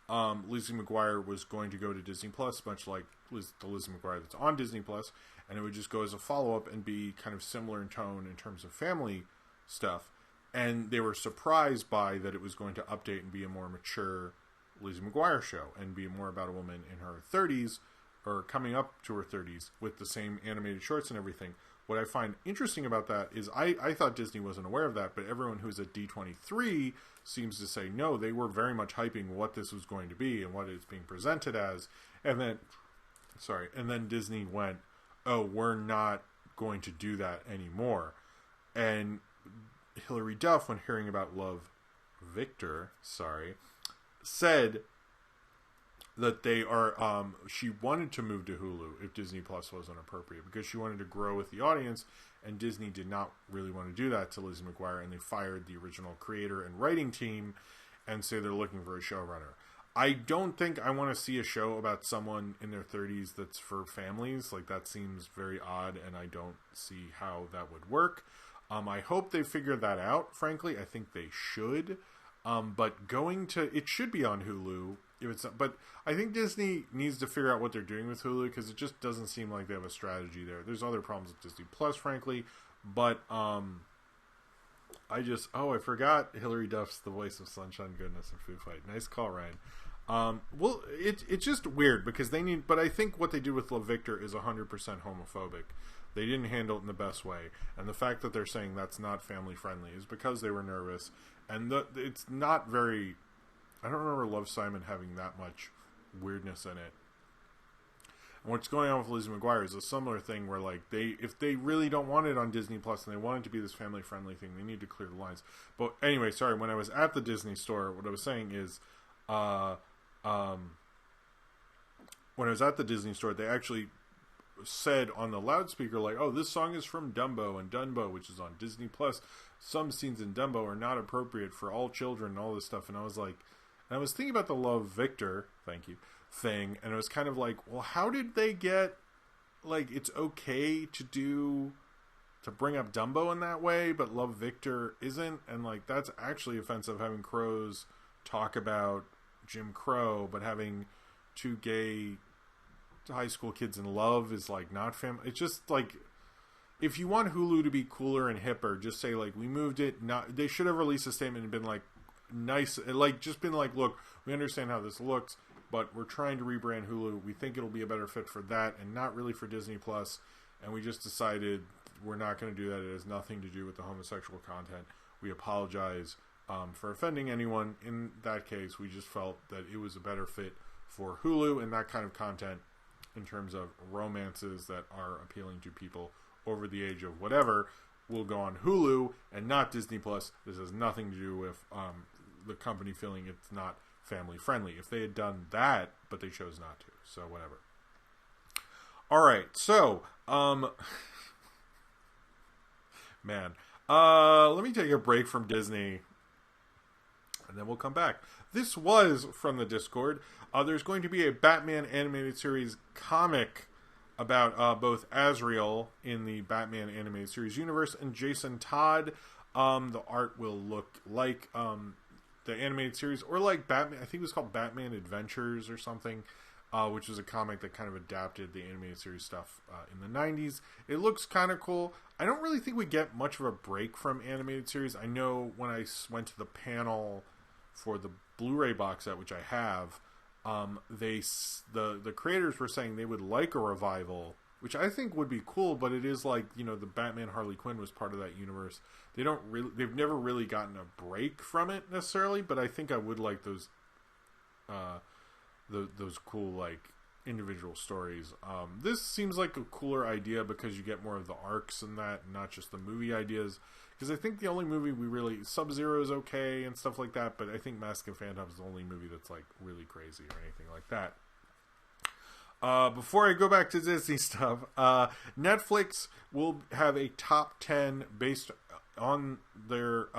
Lizzie McGuire was going to go to Disney Plus, much like the Lizzie McGuire that's on Disney Plus, and it would just go as a follow-up and be kind of similar in tone in terms of family stuff. And they were surprised by that it was going to update and be a more mature Lizzie McGuire show and be more about a woman in her 30s or coming up to her 30s with the same animated shorts and everything. What I find interesting about that is I thought Disney wasn't aware of that, but everyone who's at D23 seems to say no, they were very much hyping what this was going to be and what it's being presented as. And then Disney went, oh, we're not going to do that anymore. And Hilary Duff, when hearing about Love, Victor, said that they are, she wanted to move to Hulu if Disney Plus wasn't appropriate because she wanted to grow with the audience, and Disney did not really want to do that to Lizzie McGuire, and they fired the original creator and writing team and say they're looking for a showrunner. I don't think I want to see a show about someone in their 30s that's for families. Like, that seems very odd, and I don't see how that would work. I hope they figure that out, frankly. I think they should. But it should be on Hulu. But I think Disney needs to figure out what they're doing with Hulu because it just doesn't seem like they have a strategy there. There's other problems with Disney Plus, frankly. But I forgot Hilary Duff's the voice of Sunshine, Goodness, and Food Fight. Nice call, Ryan. Well, it's just weird because but I think what they did with Love Victor is 100% homophobic. They didn't handle it in the best way. And the fact that they're saying that's not family friendly is because they were nervous. And it's not very... I don't remember Love, Simon having that much weirdness in it. And what's going on with Lizzie McGuire is a similar thing where, like, if they really don't want it on Disney Plus and they want it to be this family-friendly thing, they need to clear the lines. But anyway, sorry, when I was at the Disney store, what I was saying is... when I was at the Disney store, they actually said on the loudspeaker, like, oh, this song is from Dumbo, and Dumbo, which is on Disney Plus. Some scenes in Dumbo are not appropriate for all children and all this stuff. And I was like, and I was thinking about the Love Victor, thank you, thing, and it was kind of like, well, how did they get, like, it's okay to bring up Dumbo in that way, but Love Victor isn't, and, like, that's actually offensive, having crows talk about Jim Crow, but having two gay high school kids in love is, like, not family. It's just, like, if you want Hulu to be cooler and hipper, just say, like, we moved it, they should have released a statement and been, like, nice, like, just been like, look, we understand how this looks, but we're trying to rebrand Hulu. We think it'll be a better fit for that and not really for Disney Plus, and we just decided we're not going to do that. It has nothing to do with the homosexual content. We apologize for offending anyone. In that case, we just felt that it was a better fit for Hulu and that kind of content in terms of romances that are appealing to people over the age of whatever will go on Hulu and not Disney Plus. This has nothing to do with the company feeling it's not family friendly. If they had done that, but they chose not to, so whatever. All right, so man, let me take a break from Disney, and then we'll come back. This was from the Discord. There's going to be a Batman animated series comic about both Azrael in the Batman animated series universe and Jason Todd. The art will look like the animated series, or like Batman, I think it was called Batman Adventures or something, which was a comic that kind of adapted the animated series stuff in the 90s. It looks kind of cool. I don't really think we get much of a break from animated series. I know when I went to the panel for the Blu-ray box set, which I have, the creators were saying they would like a revival, which I think would be cool, but it is like, you know, the Batman Harley Quinn was part of that universe. They've never really gotten a break from it necessarily, but I think I would like those cool, like, individual stories. This seems like a cooler idea because you get more of the arcs and that, and not just the movie ideas. Because I think the only movie Sub-Zero is okay and stuff like that, but I think Mask of Phantom is the only movie that's, like, really crazy or anything like that. Before I go back to Disney stuff, Netflix will have a top 10 based on their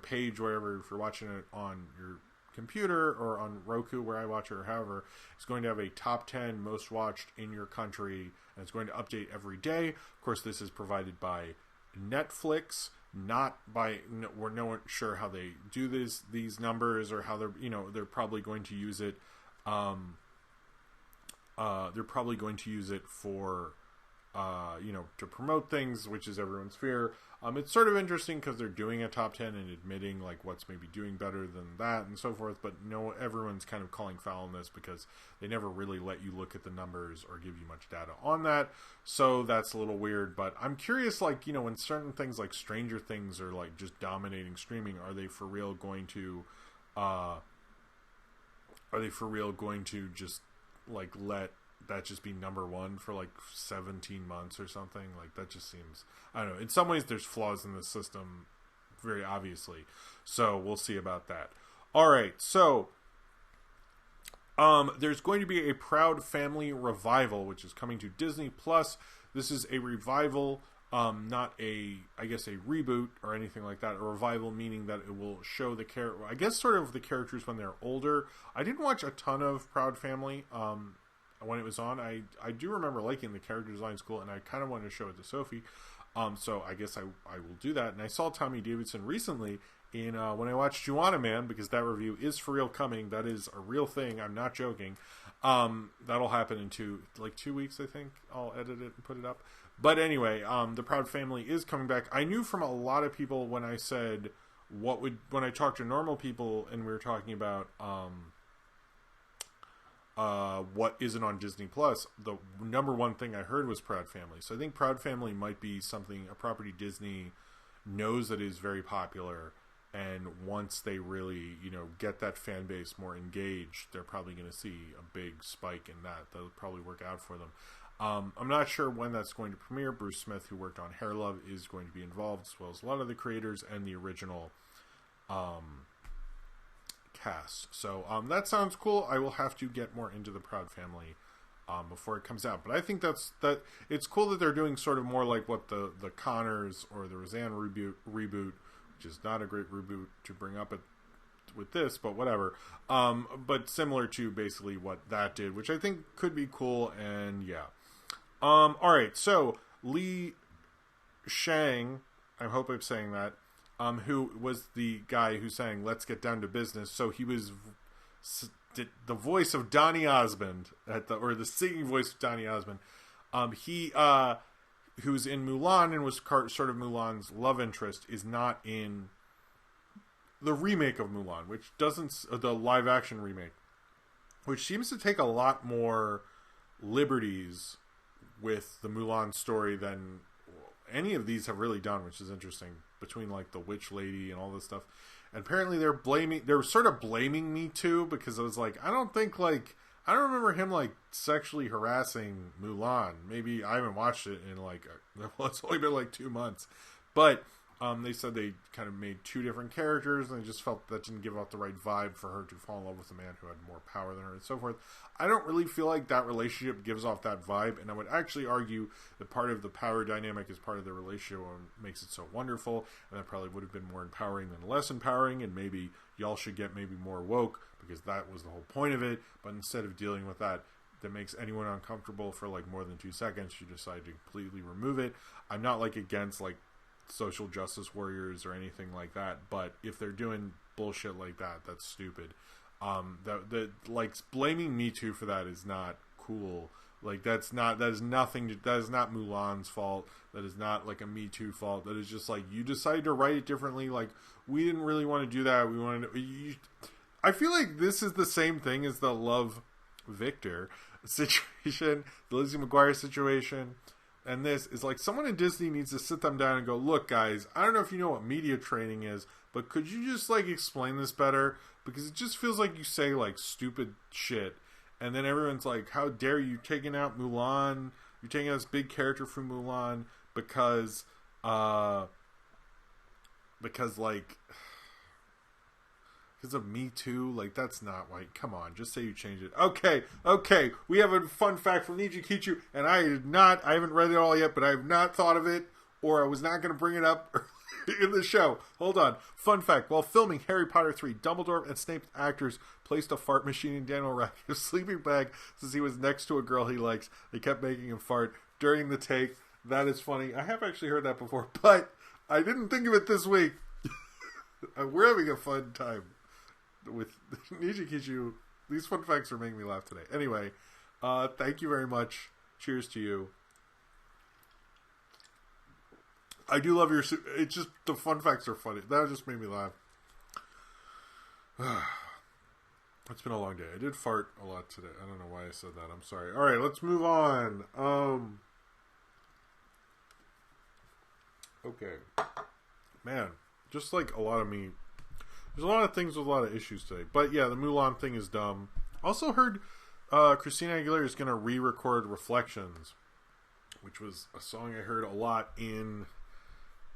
page, wherever, if you're watching it on your computer or on Roku, where I watch it, or however. It's going to have a top 10 most watched in your country, and it's going to update every day. Of course, this is provided by Netflix, not by, we're not sure how they do these numbers, or how they're probably going to use it. They're probably going to use it for to promote things, which is everyone's fear. It's sort of interesting because they're doing a top 10 and admitting like what's maybe doing better than that and so forth. But everyone's kind of calling foul on this because they never really let you look at the numbers or give you much data on that. So that's a little weird. But I'm curious, like, when certain things like Stranger Things are like just dominating streaming, are they for real going to just like let that just be number one for like 17 months or something? Like, that just seems, I don't know, in some ways there's flaws in the system, very obviously, so we'll see about that. All right, so there's going to be a Proud Family revival, which is coming to Disney Plus. This is a revival, not a reboot or anything like that. A revival meaning that it will show the sort of the characters when they're older. I didn't watch a ton of Proud Family when it was on. I do remember liking the character design cool, and I kind of wanted to show it to Sophie. So I guess I will do that. And I saw Tommy Davidson recently in when I watched Juana Man, because that review is for real coming. That is a real thing. I'm not joking. That'll happen in 2 weeks, I think. I'll edit it and put it up. But anyway, the Proud Family is coming back. I knew from a lot of people when I said when I talked to normal people and we were talking about what isn't on Disney Plus, the number one thing I heard was Proud Family. So I think Proud Family might be a property Disney knows that is very popular, and once they really, get that fan base more engaged, they're probably going to see a big spike in that. That'll probably work out for them. I'm not sure when that's going to premiere. Bruce Smith, who worked on Hair Love, is going to be involved, as well as a lot of the creators and the original cast. So that sounds cool. I will have to get more into the Proud Family before it comes out. But I think that it's cool that they're doing sort of more like what the Connors or the Roseanne reboot, which is not a great reboot to bring up with this, but whatever. But similar to basically what that did, which I think could be cool. And yeah. All right. So Shang, I hope I'm saying that, who was the guy who sang "Let's Get Down to Business." So he was the voice of Donny Osmond or the singing voice of Donny Osmond. He who's in Mulan and was sort of Mulan's love interest, is not in the remake of Mulan, which doesn't the live action remake, which seems to take a lot more liberties with the Mulan story than any of these have really done, which is interesting, between like the witch lady and all this stuff. And apparently they were sort of blaming Me Too, because I was like, I don't remember him like sexually harassing Mulan. Maybe I haven't watched it in it's only been like 2 months, but they said they kind of made 2 different characters, and they just felt that didn't give off the right vibe for her to fall in love with a man who had more power than her and so forth. I don't really feel like that relationship gives off that vibe, and I would actually argue that part of the power dynamic is part of the relationship and makes it so wonderful, and that probably would have been more empowering than less empowering, and maybe y'all should get maybe more woke, because that was the whole point of it. But instead of dealing with that makes anyone uncomfortable for like more than 2 seconds, you decide to completely remove it. I'm not like against like social justice warriors or anything like that, but if they're doing bullshit like that, that's stupid. That like blaming Me Too for that is not cool. Like that is not Mulan's fault. That is not like a Me Too fault. That is just like you decided to write it differently. Like, we didn't really want to do that. We wanted to, I feel like this is the same thing as the Love Victor situation, the Lizzie McGuire situation. And this is like someone in Disney needs to sit them down and go, look, guys, I don't know if you know what media training is, but could you just like explain this better? Because it just feels like you say like stupid shit, and then everyone's like, how dare you taking out Mulan? You're taking out this big character from Mulan because of Me Too. Like, that's not right. Come on, just say you changed it. Okay. We have a fun fact from Niji Kichu, and I haven't read it all yet, but I have not thought of it, or I was not going to bring it up in the show. Hold on. Fun fact. While filming Harry Potter 3, Dumbledore and Snape actors placed a fart machine in Daniel Radcliffe's sleeping bag since he was next to a girl he likes. They kept making him fart during the take. That is funny. I have actually heard that before, but I didn't think of it this week. We're having a fun time with Niji Kichu. These fun facts are making me laugh today. Anyway, thank you very much. Cheers to you. I do love your... It's just... The fun facts are funny. That just made me laugh. It's been a long day. I did fart a lot today. I don't know why I said that. I'm sorry. Alright, let's move on. Okay. Man, just like a lot of me... There's a lot of things with a lot of issues today. But yeah, the Mulan thing is dumb. Also heard Christina Aguilera is going to re-record Reflections, which was a song I heard a lot in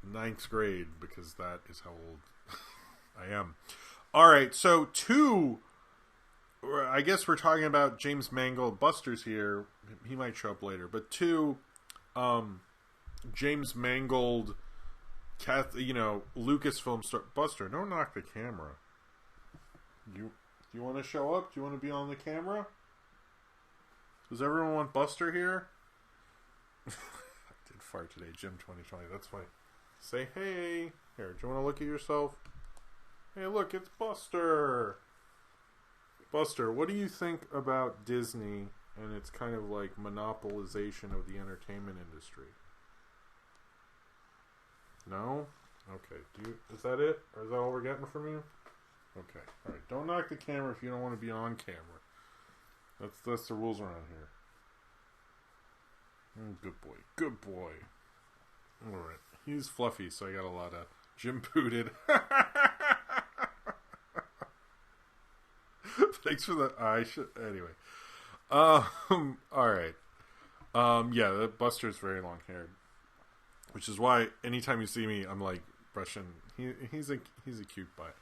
9th grade, because that is how old I am. Alright, so I guess we're talking about James Mangold. Buster's here. He might show up later. But James Mangold, Lucasfilm star. Buster, don't knock the camera. Do you want to show up? Do you want to be on the camera? Does everyone want Buster here? I did fart today, Jim 2020. That's funny. Say hey. Here, do you want to look at yourself? Hey, look, it's Buster. Buster, what do you think about Disney and its kind of like monopolization of the entertainment industry? No? Okay. Is that it? Or is that all we're getting from you? Okay. Alright. Don't knock the camera if you don't want to be on camera. That's the rules around here. Good boy. Good boy. Alright. He's fluffy, so I got a lot of Jim booted. Thanks for the anyway. Alright. Yeah, the Buster's very long haired. Which is why anytime you see me, I'm like brushing. He's a cute butt.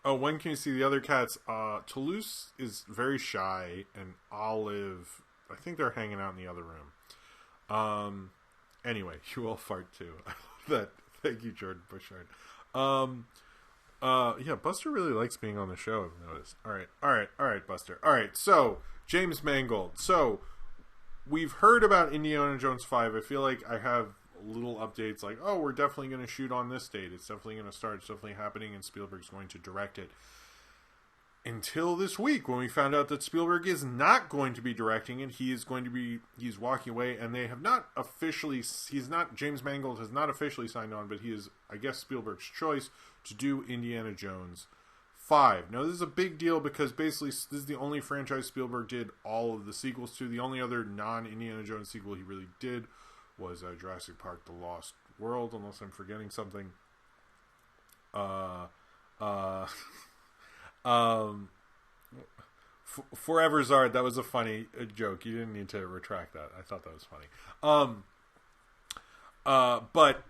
Oh, when can you see the other cats? Toulouse is very shy, and Olive, I think they're hanging out in the other room. Anyway, you all fart too. Thank you, Jordan Bushard. Yeah, Buster really likes being on the show, I've noticed. Alright, Buster. Alright, so, James Mangold. So, we've heard about Indiana Jones 5. I feel like I have little updates like, oh, we're definitely going to shoot on this date. It's definitely going to start. It's definitely happening, and Spielberg's going to direct it. Until this week, when we found out that Spielberg is not going to be directing it. He's walking away, and they have not officially, James Mangold has not officially signed on, but he is, I guess, Spielberg's choice to do Indiana Jones 5. Now, this is a big deal because basically this is the only franchise Spielberg did all of the sequels to. The only other non-Indiana Jones sequel he really did was Jurassic Park: The Lost World, unless I'm forgetting something. Forever's Art, that was a funny joke. You didn't need to retract that. I thought that was funny. But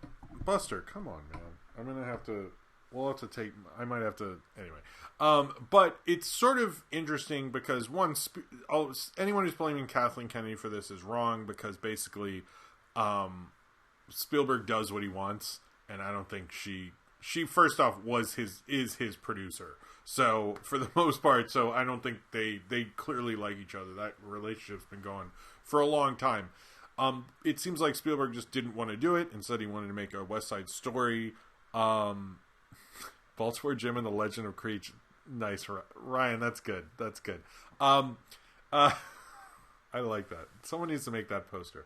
Buster, come on, man. I'm gonna have to. We'll have to take. I might have to. Anyway. But it's sort of interesting because anyone who's blaming Kathleen Kennedy for this is wrong, because basically, Spielberg does what he wants, and I don't think she first off is his producer. So for the most part, I don't think they clearly like each other. That relationship's been going for a long time. It seems like Spielberg just didn't want to do it. Instead, he wanted to make a West Side Story. Baltimore Jim and the Legend of Creech. Nice, Ryan. That's good. That's good. I like that. Someone needs to make that poster.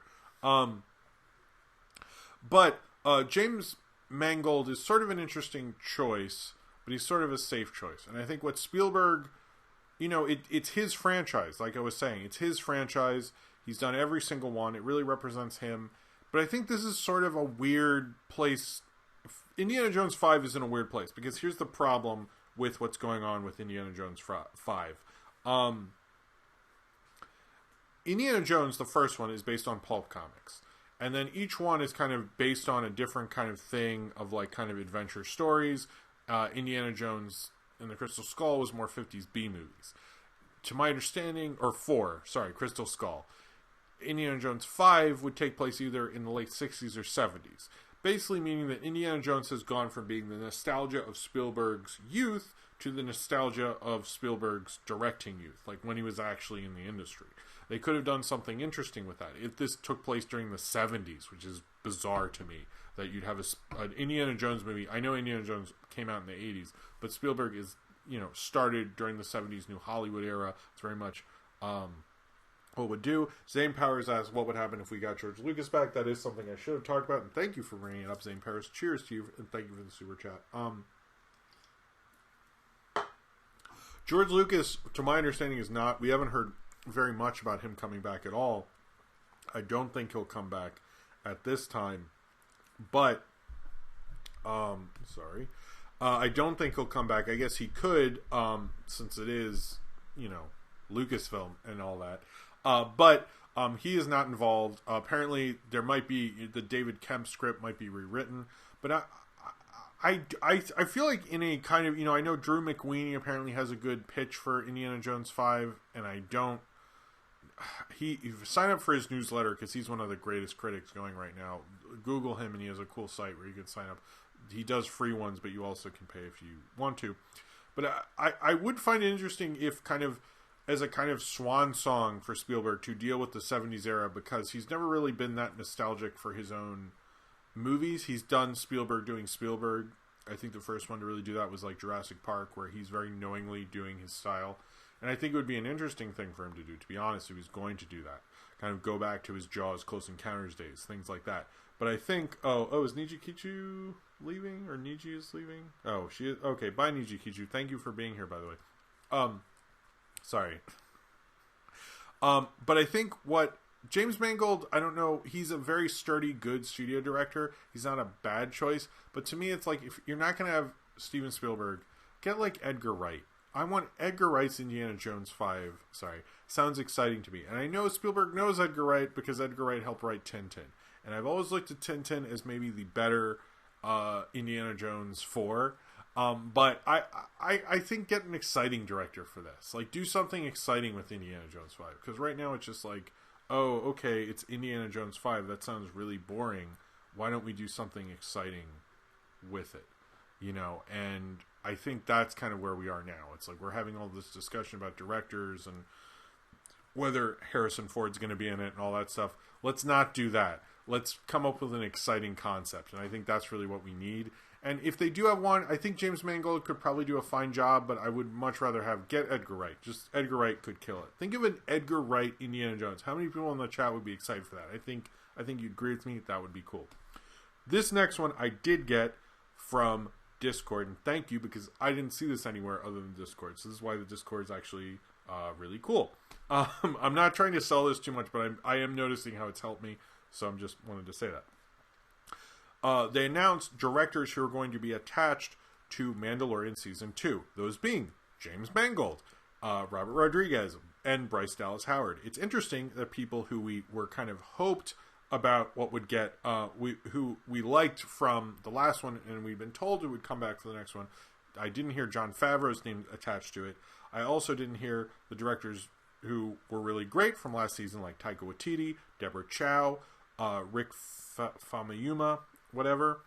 But James Mangold is sort of an interesting choice, but he's sort of a safe choice. And I think what Spielberg, it's his franchise. Like I was saying, it's his franchise. He's done every single one. It really represents him. But I think this is sort of a weird place. Indiana Jones 5 is in a weird place, because here's the problem with what's going on with Indiana Jones 5. Indiana Jones, the first one, is based on pulp comics. And then each one is kind of based on a different kind of thing of like kind of adventure stories. Indiana Jones and the Crystal Skull was more 50s B movies. To my understanding, Crystal Skull. Indiana Jones 5 would take place either in the late 60s or 70s. Basically meaning that Indiana Jones has gone from being the nostalgia of Spielberg's youth to the nostalgia of Spielberg's directing youth, like when he was actually in the industry. They could have done something interesting with that. If this took place during the 70s, which is bizarre to me, that you'd have an Indiana Jones movie. I know Indiana Jones came out in the 80s, but Spielberg is, started during the 70s New Hollywood era. It's very much what would do. Zane Powers asks, what would happen if we got George Lucas back? That is something I should have talked about, and thank you for bringing it up, Zane Powers. Cheers to you, and thank you for the super chat. George Lucas, to my understanding, is not... We haven't heard very much about him coming back at all. I don't think he'll come back at this time. But, I don't think he'll come back. I guess he could, since it is, Lucasfilm and all that. But he is not involved. Apparently, there might be... The David Kemp script might be rewritten. But I feel like in a kind of... I know Drew McWeeny apparently has a good pitch for Indiana Jones 5, and I don't... Sign up for his newsletter because he's one of the greatest critics going right now. Google him, and he has a cool site where you can sign up. He does free ones, but you also can pay if you want to. But I would find it interesting if as a kind of swan song for Spielberg to deal with the 70s era, because he's never really been that nostalgic for his own movies. He's done Spielberg doing Spielberg. I think the first one to really do that was like Jurassic Park, where he's very knowingly doing his style. And I think it would be an interesting thing for him to do, to be honest, if he was going to do that. Kind of go back to his Jaws, Close Encounters days, things like that. But I think... is Niji Kichu leaving? Or Niji is leaving? Oh, she is... Okay, bye Niji Kichu. Thank you for being here, by the way. Sorry. But I think what... James Mangold, I don't know, he's a very sturdy, good studio director. He's not a bad choice. But to me, it's like, if you're not going to have Steven Spielberg, get like Edgar Wright. I want Edgar Wright's Indiana Jones 5. Sorry. Sounds exciting to me. And I know Spielberg knows Edgar Wright because Edgar Wright helped write Tintin. And I've always looked at Tintin as maybe the better Indiana Jones 4. But I think get an exciting director for this. Like, do something exciting with Indiana Jones 5. Because right now it's just like, oh, okay, it's Indiana Jones 5. That sounds really boring. Why don't we do something exciting with it? And I think that's kind of where we are now. It's like we're having all this discussion about directors and whether Harrison Ford's going to be in it and all that stuff. Let's not do that. Let's come up with an exciting concept. And I think that's really what we need. And if they do have one, I think James Mangold could probably do a fine job, but I would much rather get Edgar Wright. Just Edgar Wright could kill it. Think of an Edgar Wright Indiana Jones. How many people in the chat would be excited for that? I think you'd agree with me. That would be cool. This next one I did get from Discord, and thank you, because I didn't see this anywhere other than Discord. So this is why the Discord is actually really cool. I'm not trying to sell this too much, but I am noticing how it's helped me, so I'm just wanted to say that. They announced directors who are going to be attached to Mandalorian Season 2. Those being James Mangold, Robert Rodriguez, and Bryce Dallas Howard. It's interesting that people who we were kind of hoped about what would get, who we liked from the last one, and we've been told it would come back for the next one. I didn't hear Jon Favreau's name attached to it. I also didn't hear the directors who were really great from last season, like Taika Waititi, Deborah Chow, Rick Famuyiwa, whatever.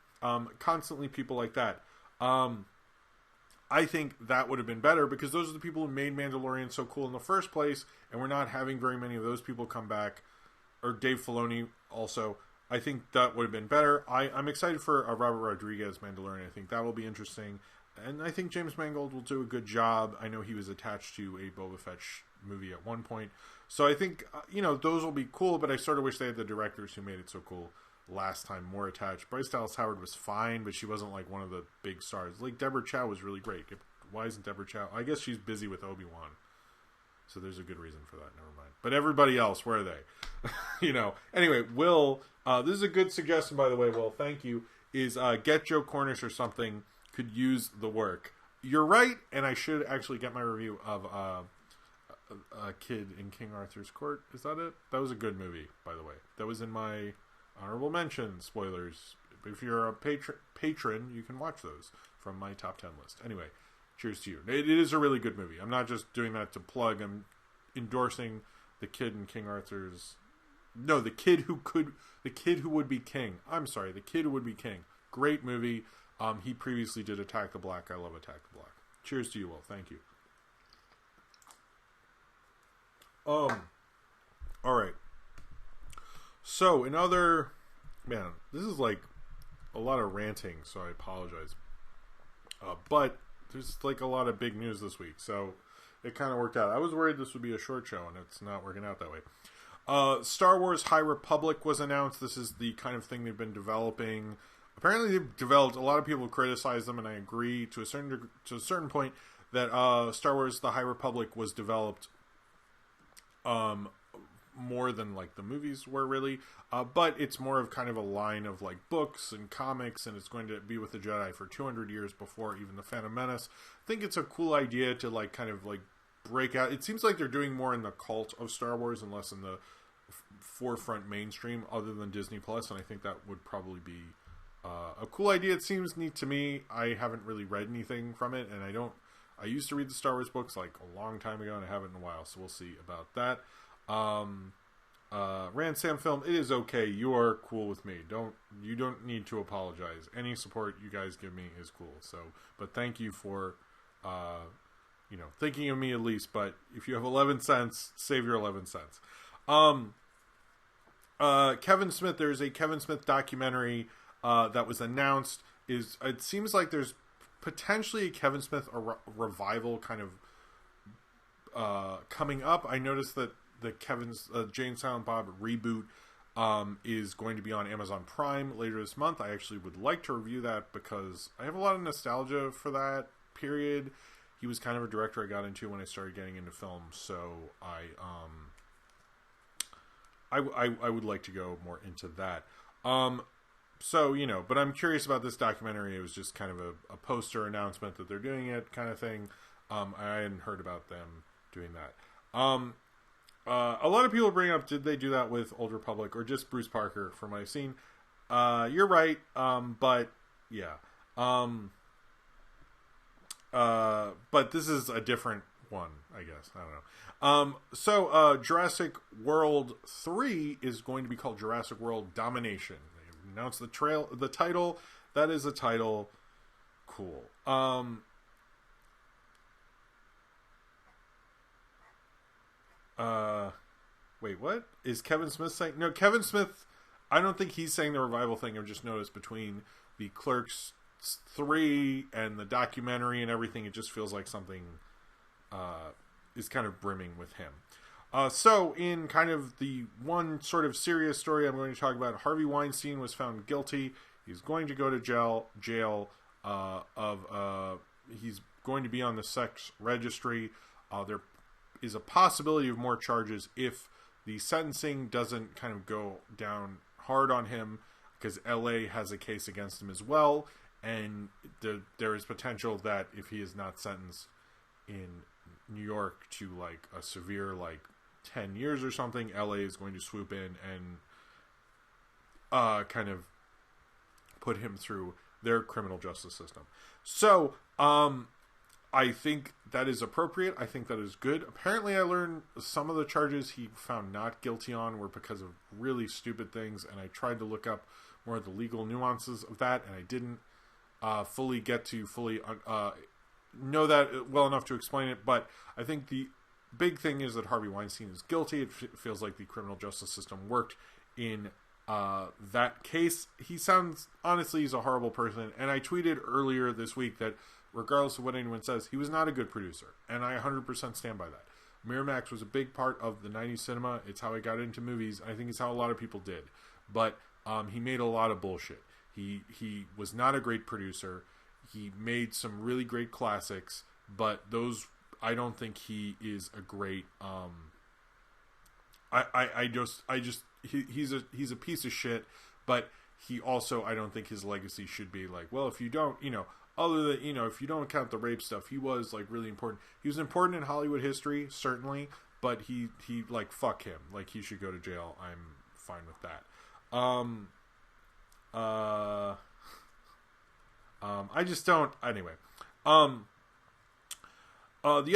Constantly people like that. I think that would have been better, because those are the people who made Mandalorian so cool in the first place, and we're not having very many of those people come back. Or Dave Filoni also. I think that would have been better. I'm excited for a Robert Rodriguez Mandalorian. I think that will be interesting. And I think James Mangold will do a good job. I know he was attached to a Boba Fett movie at one point. So I think, those will be cool, but I sort of wish they had the directors who made it so cool last time more attached. Bryce Dallas Howard was fine, but she wasn't like one of the big stars. Like Deborah Chow was really great. Why isn't Deborah Chow? I guess she's busy with Obi-Wan. So there's a good reason for that. Never mind. But everybody else, where are they? Anyway, Will, this is a good suggestion, by the way, Will. Thank you. Is Get Joe Cornish or something could use the work. You're right, and I should actually get my review of a Kid in King Arthur's Court. Is that it? That was a good movie, by the way. That was in my honorable mention. Spoilers. If you're a patron, you can watch those from my top 10 list. Anyway. Cheers to you. It is a really good movie. I'm not just doing that to plug. I'm endorsing the Kid in King Arthur's... No, the kid who would be king. I'm sorry, the Kid Who Would Be King. Great movie. He previously did Attack the Block. I love Attack the Block. Cheers to you, Will. Thank you. Alright. So, man, this is like a lot of ranting, so I apologize. But there's like a lot of big news this week, so it kind of worked out. I was worried this would be a short show, and it's not working out that way. Star Wars High Republic was announced. This is the kind of thing they've been developing. Apparently, they've developed. A lot of people criticize them, and I agree to a certain point that Star Wars: The High Republic was developed more than like the movies were really, but it's more of kind of a line of like books and comics, and it's going to be with the Jedi for 200 years before even the Phantom Menace. I think it's a cool idea to like kind of like break out. It seems like they're doing more in the cult of Star Wars and less in the forefront mainstream, other than Disney Plus, and I think that would probably be a cool idea. It seems neat to me. I haven't really read anything from it, and I used to read the Star Wars books like a long time ago, and I haven't in a while, so we'll see about that. Rand Sam Film, it is okay. You are cool with me. You don't need to apologize. Any support you guys give me is cool. So, but thank you for, thinking of me at least. But if you have 11 cents, save your 11 cents. Kevin Smith, there's a Kevin Smith documentary, that was announced. It seems like there's potentially a Kevin Smith revival kind of, coming up. I noticed that the Jane Silent Bob reboot is going to be on Amazon Prime later this month. I actually would like to review that because I have a lot of nostalgia for that period. He was kind of a director I got into when I started getting into film, so I would like to go more into that. But I'm curious about this documentary. It was just kind of a poster announcement that they're doing it kind of thing. I hadn't heard about them doing that. A lot of people bring up, did they do that with Old Republic or just Bruce Parker from what I've seen? You're right. But yeah. But this is a different one, I guess. I don't know. Jurassic World 3 is going to be called Jurassic World Domination. They announced the title. That is a title. Cool. Wait, what? Is Kevin Smith saying? No, Kevin Smith, I don't think he's saying the revival thing. I've just noticed between the Clerks 3 and the documentary and everything, it just feels like something is kind of brimming with him. So in kind of the one sort of serious story I'm going to talk about, Harvey Weinstein was found guilty. He's going to go to jail. He's going to be on the sex registry. There is a possibility of more charges if the sentencing doesn't kind of go down hard on him, because LA has a case against him as well, and there is potential that if he is not sentenced in New York to like a severe like 10 years or something, LA is going to swoop in and kind of put him through their criminal justice system. So I think that is appropriate. I think that is good. Apparently, I learned some of the charges he found not guilty on were because of really stupid things, and I tried to look up more of the legal nuances of that, and I didn't fully know that well enough to explain it. But I think the big thing is that Harvey Weinstein is guilty. It feels like the criminal justice system worked in that case. He sounds, honestly, he's a horrible person, and I tweeted earlier this week that regardless of what anyone says, he was not a good producer, and I 100% stand by that. Miramax was a big part of the 90s cinema. It's how I got into movies. I think it's how a lot of people did. But he made a lot of bullshit. He was not a great producer. He made some really great classics, but those, I don't think he is a great he's a piece of shit, but he also, I don't think his legacy should be like, well, if you don't, other than, if you don't count the rape stuff, he was like really important. He was important in Hollywood history, certainly, but he like, fuck him. Like, he should go to jail. I'm fine with that. I just don't, anyway. The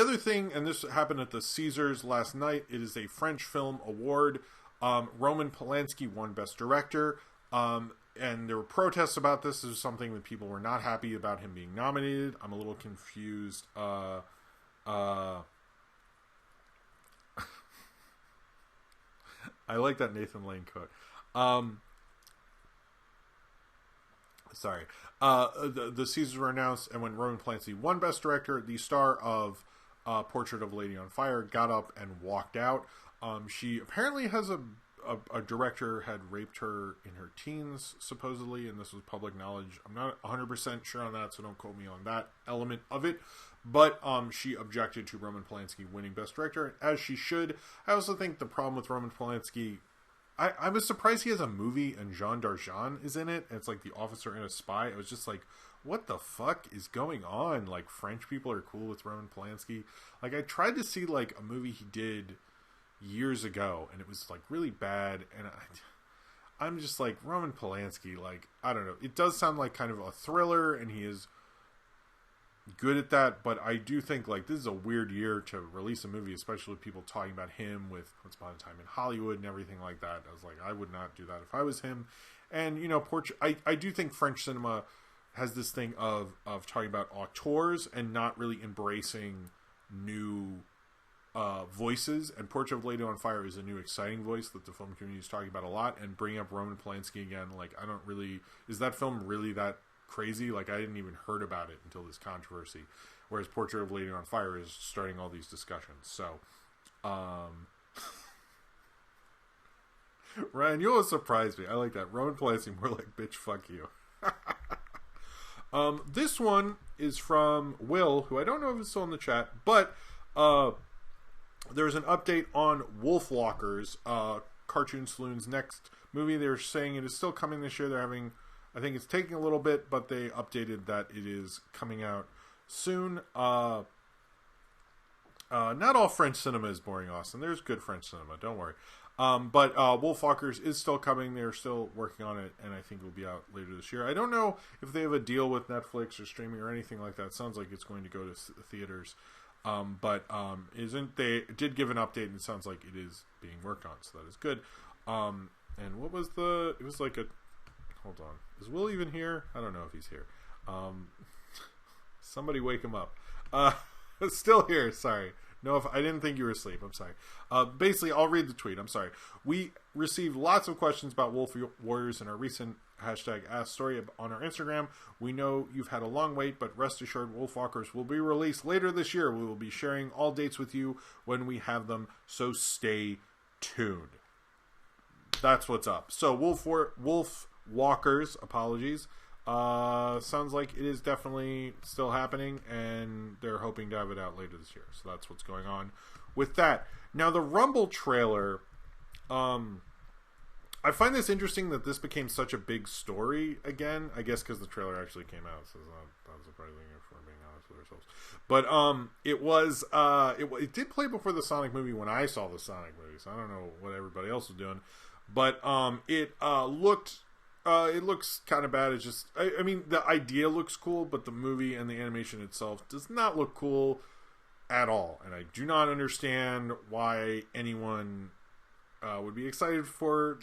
other thing, and this happened at the Caesars last night, it is a French Film Award. Roman Polanski won Best Director. And there were protests about this. This is something that people were not happy about him being nominated. I'm a little confused. I like that Nathan Lane quote. The Caesars were announced, and when Roman Polanski won Best Director, the star of Portrait of a Lady on Fire, got up and walked out. She apparently has a director had raped her in her teens, supposedly, and this was public knowledge. I'm not 100% sure on that, so don't quote me on that element of it. But she objected to Roman Polanski winning Best Director, as she should. I also think the problem with Roman Polanski, I was surprised he has a movie and Jean Darjean is in it. And it's like the officer and a spy. I was just like, what the fuck is going on? Like, French people are cool with Roman Polanski. Like, I tried to see like a movie he did years ago, and it was like really bad. And I'm just like, Roman Polanski, like, I don't know. It does sound like kind of a thriller, and he is good at that, but I do think like this is a weird year to release a movie, especially with people talking about him with Once Upon a Time in Hollywood and everything like that. I was like, I would not do that if I was him. And you know, I do think French cinema has this thing of talking about auteurs and not really embracing new voices. And Portrait of a Lady on Fire is a new exciting voice that the film community is talking about a lot. And bringing up Roman Polanski again, like, I don't really, is that film really that crazy? Like, I didn't even heard about it until this controversy, whereas Portrait of a Lady on Fire is starting all these discussions. So Ryan, you always surprise me. I like that. Roman Polanski, more like bitch fuck you. This one is from Will, who I don't know if it's still in the chat, but there's an update on Wolfwalkers, Cartoon Saloon's next movie. They're saying it is still coming this year. They're having, I think it's taking a little bit, but they updated that it is coming out soon. Not all French cinema is boring, Austin. There's good French cinema, don't worry. But Wolfwalkers is still coming. They're still working on it, and I think it will be out later this year. I don't know if they have a deal with Netflix or streaming or anything like that. It sounds like it's going to go to theaters. But they did give an update, and it sounds like it is being worked on, so that is good. And what was it was like a, hold on. Is Will even here? I don't know if he's here. Somebody wake him up. Still here. Sorry. No, if I didn't think you were asleep. I'm sorry. Basically, I'll read the tweet. I'm sorry. We received lots of questions about Wolf Warriors in our recent #AskStory on our Instagram. We know you've had a long wait, but rest assured, Wolfwalkers will be released later this year. We will be sharing all dates with you when we have them, so stay tuned. That's what's up. So Wolfwalkers, apologies. Sounds like it is definitely still happening, and they're hoping to have it out later this year. So that's what's going on with that. Now, the Rumble trailer, I find this interesting that this became such a big story again. I guess because the trailer actually came out, so it's not that surprising if we're being honest with ourselves. But it did play before the Sonic movie when I saw the Sonic movie, so I don't know what everybody else was doing. But it looks kind of bad. It's just, I mean, the idea looks cool, but the movie and the animation itself does not look cool at all. And I do not understand why anyone would be excited for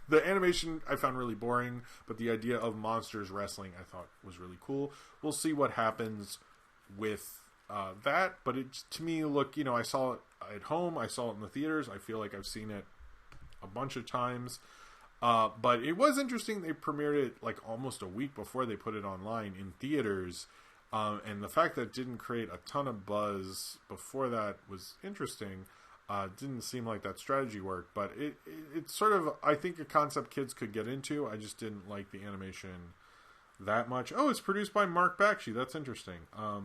the animation. I found really boring, but the idea of monsters wrestling I thought was really cool. We'll see what happens with that. But it, to me, look, I saw it at home. I saw it in the theaters. I feel like I've seen it a bunch of times. But it was interesting. They premiered it like almost a week before they put it online in theaters. And the fact that it didn't create a ton of buzz before that was interesting. Didn't seem like that strategy worked, but it's sort of, I think, a concept kids could get into. I just didn't like the animation that much. Oh, it's produced by Mark Bakshi. That's interesting. I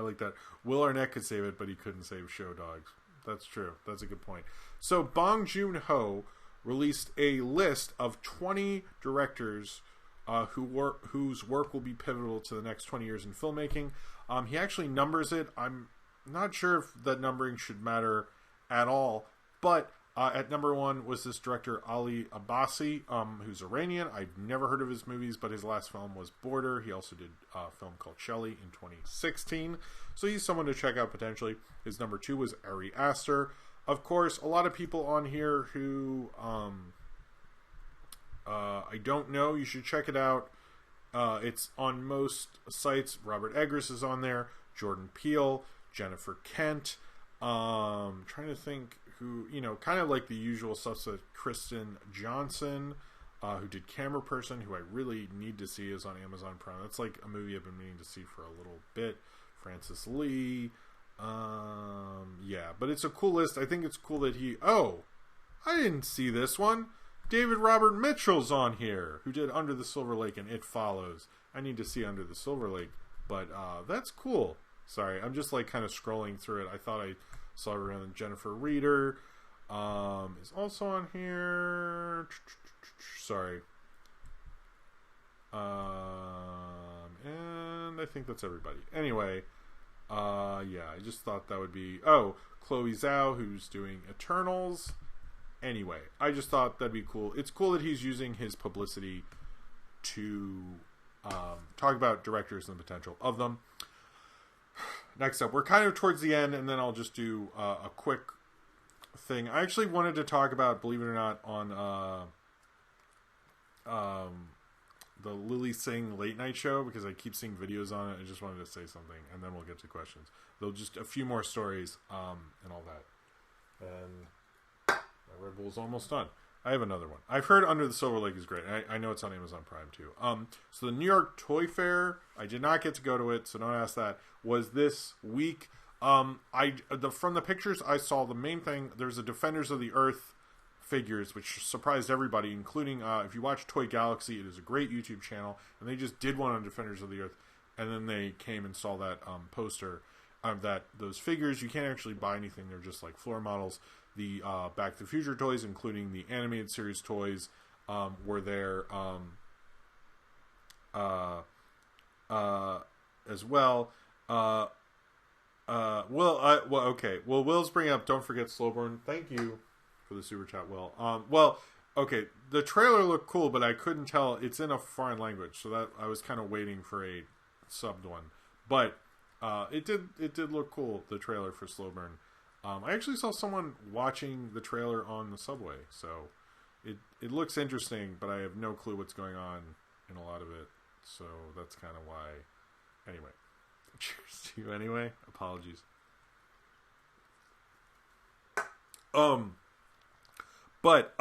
like that. Will Arnett could save it, but he couldn't save Show Dogs. That's true. That's a good point. So Bong Jun Ho released a list of 20 directors whose work will be pivotal to the next 20 years in filmmaking. He actually numbers it. I'm not sure if that numbering should matter at all, but at number 1 was this director Ali Abbasi, who's Iranian. I've never heard of his movies, but his last film was Border. He also did a film called Shelley in 2016, so he's someone to check out potentially. His number 2 was Ari Aster. Of course, a lot of people on here who I don't know. You should check it out. It's on most sites. Robert Eggers is on there. Jordan Peele, Jennifer Kent. Trying to think who, kind of like the usual suspect. Kristen Johnson, who did Camera Person, who I really need to see, is on Amazon Prime. That's like a movie I've been meaning to see for a little bit. Francis Lee. Yeah, but it's a cool list. I think it's cool that I didn't see this one. David Robert Mitchell's on here, who did Under the Silver Lake and It Follows. I need to see Under the Silver Lake, but that's cool. Sorry, I'm just like kind of scrolling through it. I thought I saw around. Jennifer Reeder is also on here. Sorry. And I think that's everybody. Anyway, yeah, I just thought that would be... Oh, Chloe Zhao, who's doing Eternals. Anyway, I just thought that'd be cool. It's cool that he's using his publicity to talk about directors and the potential of them. Next up, we're kind of towards the end, and then I'll just do a quick thing. I actually wanted to talk about, believe it or not, on the Lily Singh late night show, because I keep seeing videos on it. I just wanted to say something, and then we'll get to questions. There'll just a few more stories and all that. And my Red Bull's almost done. I have another one. I've heard Under the Silver Lake is great. I know it's on Amazon Prime too. So the New York Toy Fair, I did not get to go to it, so don't ask that, was this week. From the pictures I saw, the main thing, there's a Defenders of the Earth figures, which surprised everybody, including, if you watch Toy Galaxy, it is a great YouTube channel, and they just did one on Defenders of the Earth, and then they came and saw that poster of those figures. You can't actually buy anything, they're just like floor models. The Back to the Future toys, including the animated series toys, were there as well. Okay. Well, Will's bringing up Don't Forget Slowburn. Thank you for the super chat, Will. Okay. The trailer looked cool, but I couldn't tell. It's in a foreign language, so that I was kind of waiting for a subbed one. But it did look cool, the trailer for Slowburn. I actually saw someone watching the trailer on the subway, so it looks interesting, but I have no clue what's going on in a lot of it, so that's kind of why. Anyway, cheers to you anyway. Apologies. But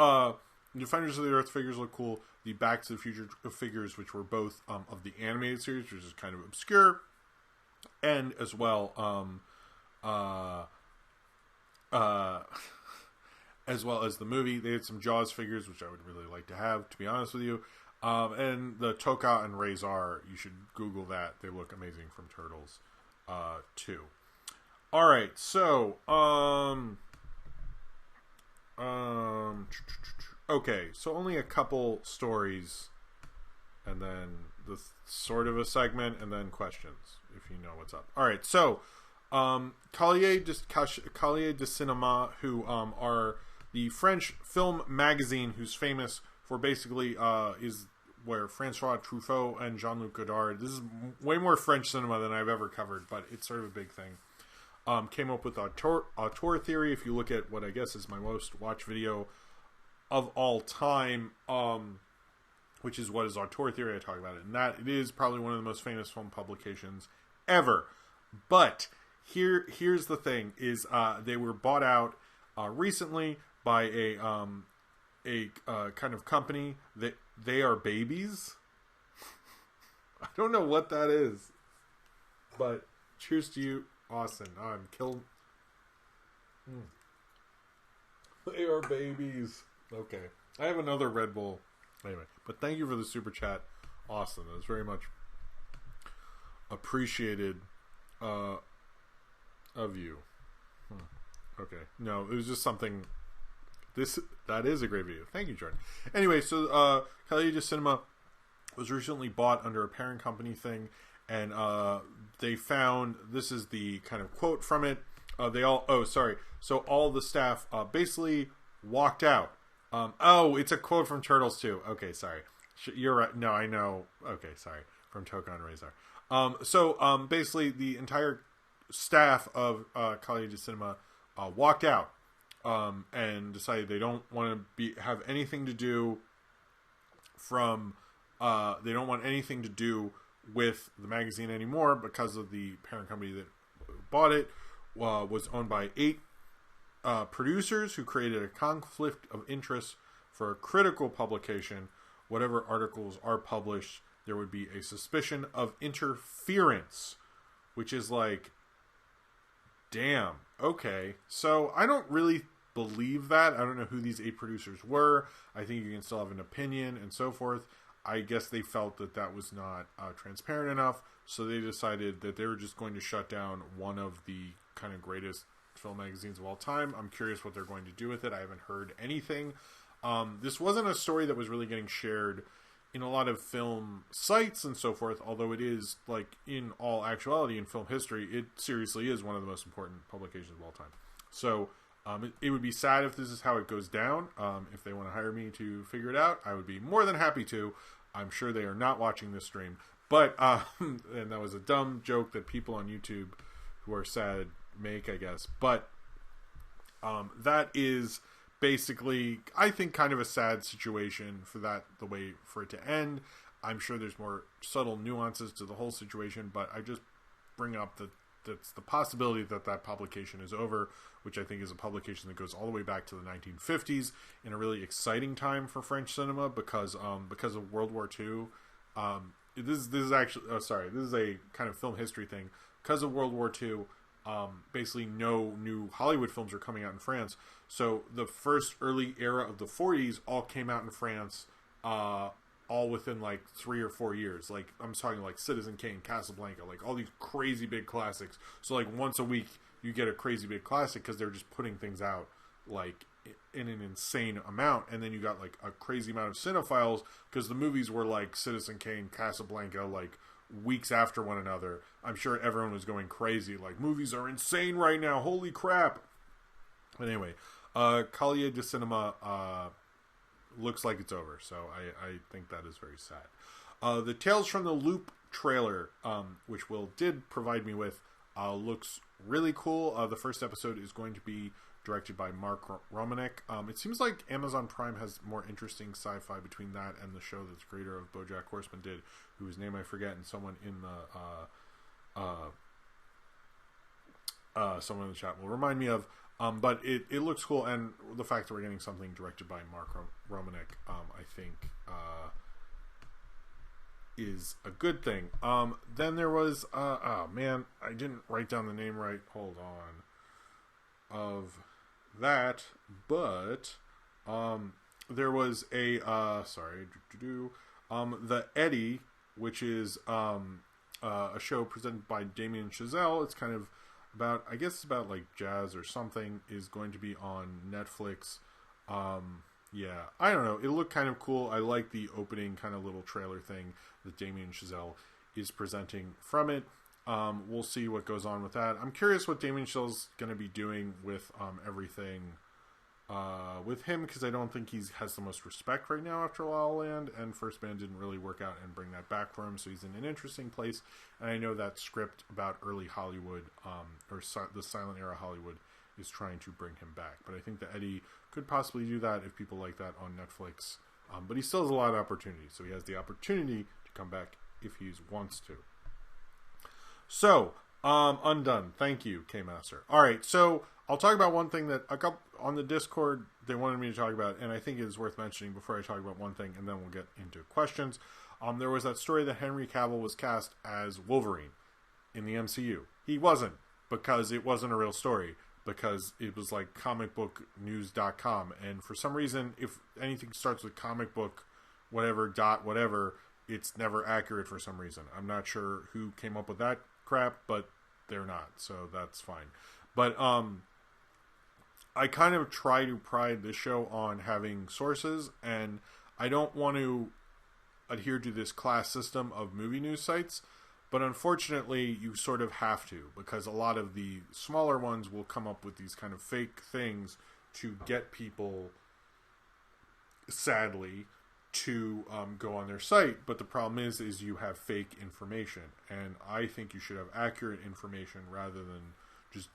Defenders of the Earth figures look cool. The Back to the Future figures, which were both of the animated series, which is kind of obscure, and as well as well as the movie. They had some Jaws figures, which I would really like to have, to be honest with you. And the Toka and Razor, you should Google that. They look amazing from Turtles, too. Alright, so, okay, so only a couple stories, and then the sort of a segment, and then questions, if you know what's up. Alright, so, Cashier du Cinema, who are the French film magazine who's famous for basically is where Francois Truffaut and Jean-Luc Godard, this is way more French cinema than I've ever covered, but it's sort of a big thing, came up with auteur theory. If you look at what I guess is my most watched video of all time, which is what is auteur theory, I talk about it, and that it is probably one of the most famous film publications ever. But here's the thing: is they were bought out recently by a kind of company that they are babies. I don't know what that is, but cheers to you, Austin. I'm killed. They are babies. Okay, I have another Red Bull. Anyway, but thank you for the super chat, Austin. That was very much appreciated of you. Okay, no, it was just something. That is a great video. Thank you, Jordan. Anyway, so Cashier du Cinema was recently bought under a parent company thing, and they found, this is the kind of quote from it. So all the staff basically walked out. It's a quote from Turtles too. Okay, sorry. You're right. No, I know. Okay, sorry. From Toka and Razor. So basically the entire staff of Cashier du Cinema walked out. And decided they don't want to have anything to do they don't want anything to do with the magazine anymore, because of the parent company that bought it was owned by 8 producers who created a conflict of interest for a critical publication. Whatever articles are published, there would be a suspicion of interference which is like, damn, okay. So I don't really believe that. I don't know who these 8 producers were. I think you can still have an opinion and so forth. I guess they felt that that was not transparent enough, so they decided that they were just going to shut down one of the kind of greatest film magazines of all time. I'm curious what they're going to do with it. I haven't heard anything. This wasn't a story that was really getting shared in a lot of film sites and so forth, although it is, like, in all actuality in film history, it seriously is one of the most important publications of all time. So it would be sad if this is how it goes down. If they want to hire me to figure it out, I would be more than happy to. I'm sure they are not watching this stream. But, and that was a dumb joke that people on YouTube who are sad make, I guess. But that is basically, I think, kind of a sad situation for the way for it to end. I'm sure there's more subtle nuances to the whole situation, but I just bring up that that's the possibility that that publication is over, which I think is a publication that goes all the way back to the 1950s in a really exciting time for French cinema because of World War II. This is actually this is a kind of film history thing. Because of World War II, basically no new Hollywood films are coming out in France. So the first early era of the 40s all came out in France, all within like 3 or 4 years. Like, I'm talking like Citizen Kane, Casablanca, like all these crazy big classics. So like once a week you get a crazy big classic because they're just putting things out like in an insane amount. And then you got like a crazy amount of cinephiles because the movies were like Citizen Kane, Casablanca, like weeks after one another. I'm sure everyone was going crazy, like, movies are insane right now, holy crap. But anyway, Cashier du Cinema looks like it's over, so I think that is very sad. The Tales from the Loop trailer, which Will did provide me with, looks really cool. The first episode is going to be directed by Mark Romanek. It seems like Amazon Prime has more interesting sci-fi between that and the show that the creator of BoJack Horseman did, whose name I forget, and someone in the chat will remind me of. But it looks cool, and the fact that we're getting something directed by Mark Romanek, I think, is a good thing. Then there was, oh man, I didn't write down the name right. Hold on. Of that, but there was a the Eddie, which is a show presented by Damien Chazelle. It's kind of about, I guess it's about like jazz or something, is going to be on Netflix. Yeah, I don't know. It looked kind of cool. I like the opening kind of little trailer thing that Damien Chazelle is presenting from it. We'll see what goes on with that. I'm curious what Damien Chazelle's going to be doing with everything with him, because I don't think he has the most respect right now after La La Land, and First Man didn't really work out and bring that back for him, so he's in an interesting place. And I know that script about early Hollywood, or the silent era Hollywood, is trying to bring him back. But I think that Eddie could possibly do that if people like that on Netflix. But he still has a lot of opportunity, so he has the opportunity to come back if he wants to. So, Undone. Thank you, K-Master. Alright, so I'll talk about one thing that on the Discord they wanted me to talk about, and I think it is worth mentioning before I talk about one thing, and then we'll get into questions. There was that story that Henry Cavill was cast as Wolverine in the MCU. He wasn't, because it wasn't a real story, because it was like comicbooknews.com, and for some reason, if anything starts with comic book whatever, it's never accurate for some reason. I'm not sure who came up with that crap, but they're not, so that's fine. But I kind of try to pride this show on having sources, and I don't want to adhere to this class system of movie news sites, but unfortunately you sort of have to, because a lot of the smaller ones will come up with these kind of fake things to get people, sadly, to go on their site. But the problem is you have fake information, and I think you should have accurate information rather than just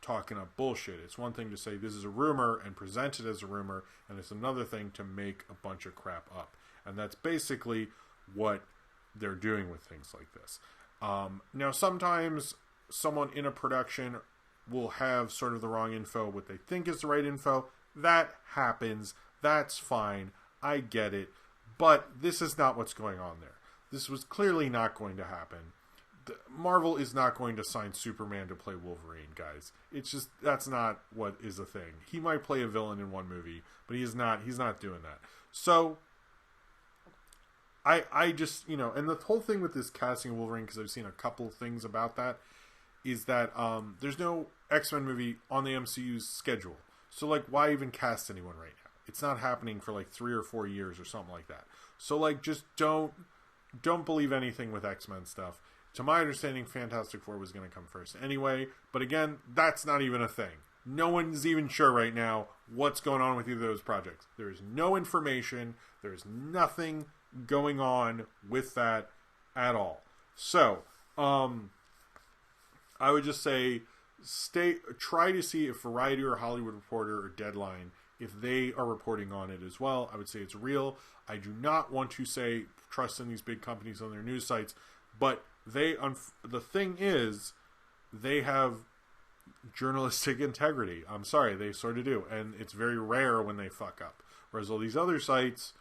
talking up bullshit. It's one thing to say this is a rumor and present it as a rumor, and it's another thing to make a bunch of crap up, and that's basically what they're doing with things like this. Now, sometimes someone in a production will have sort of the wrong info, what they think is the right info. That happens. That's fine. I get it. But this is not what's going on there. This was clearly not going to happen. Marvel is not going to sign Superman to play Wolverine, guys. It's just, that's not what is a thing. He might play a villain in one movie, but he's not doing that. So I just, and the whole thing with this casting of Wolverine, because I've seen a couple things about that, is that there's no X-Men movie on the MCU's schedule. So, like, why even cast anyone right now? It's not happening for, like, 3 or 4 years or something like that. So, like, just don't believe anything with X-Men stuff. To my understanding, Fantastic Four was going to come first anyway. But again, that's not even a thing. No one's even sure right now what's going on with either of those projects. There is no information. There's nothing going on with that at all. So, I would just say try to see if Variety or Hollywood Reporter or Deadline, if they are reporting on it as well. I would say it's real. I do not want to say trust in these big companies on their news sites, but the thing is, they have journalistic integrity. I'm sorry, they sort of do, and it's very rare when they fuck up. Whereas all these other sites,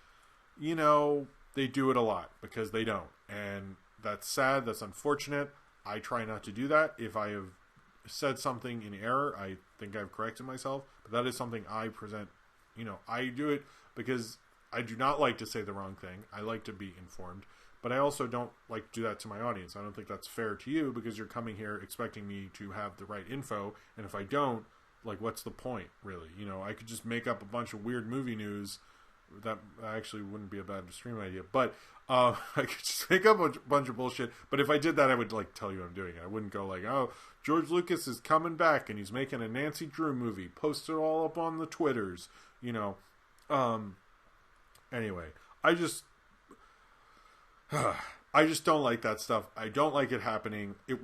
they do it a lot because they don't, and that's sad. That's unfortunate. I try not to do that. If I have said something in error, I think I've corrected myself, but that is something I present. I do it because I do not like to say the wrong thing. I like to be informed, but I also don't like to do that to my audience. I don't think that's fair to you, because you're coming here expecting me to have the right info, and if I don't, like, what's the point, really? I could just make up a bunch of weird movie news. That actually wouldn't be a bad stream idea, but I could just make up a bunch of bullshit. But if I did that, I would, like, tell you I'm doing it. I wouldn't go like, oh, George Lucas is coming back and he's making a Nancy Drew movie. Post it all up on the Twitters, Anyway, I just don't like that stuff. I don't like it happening. It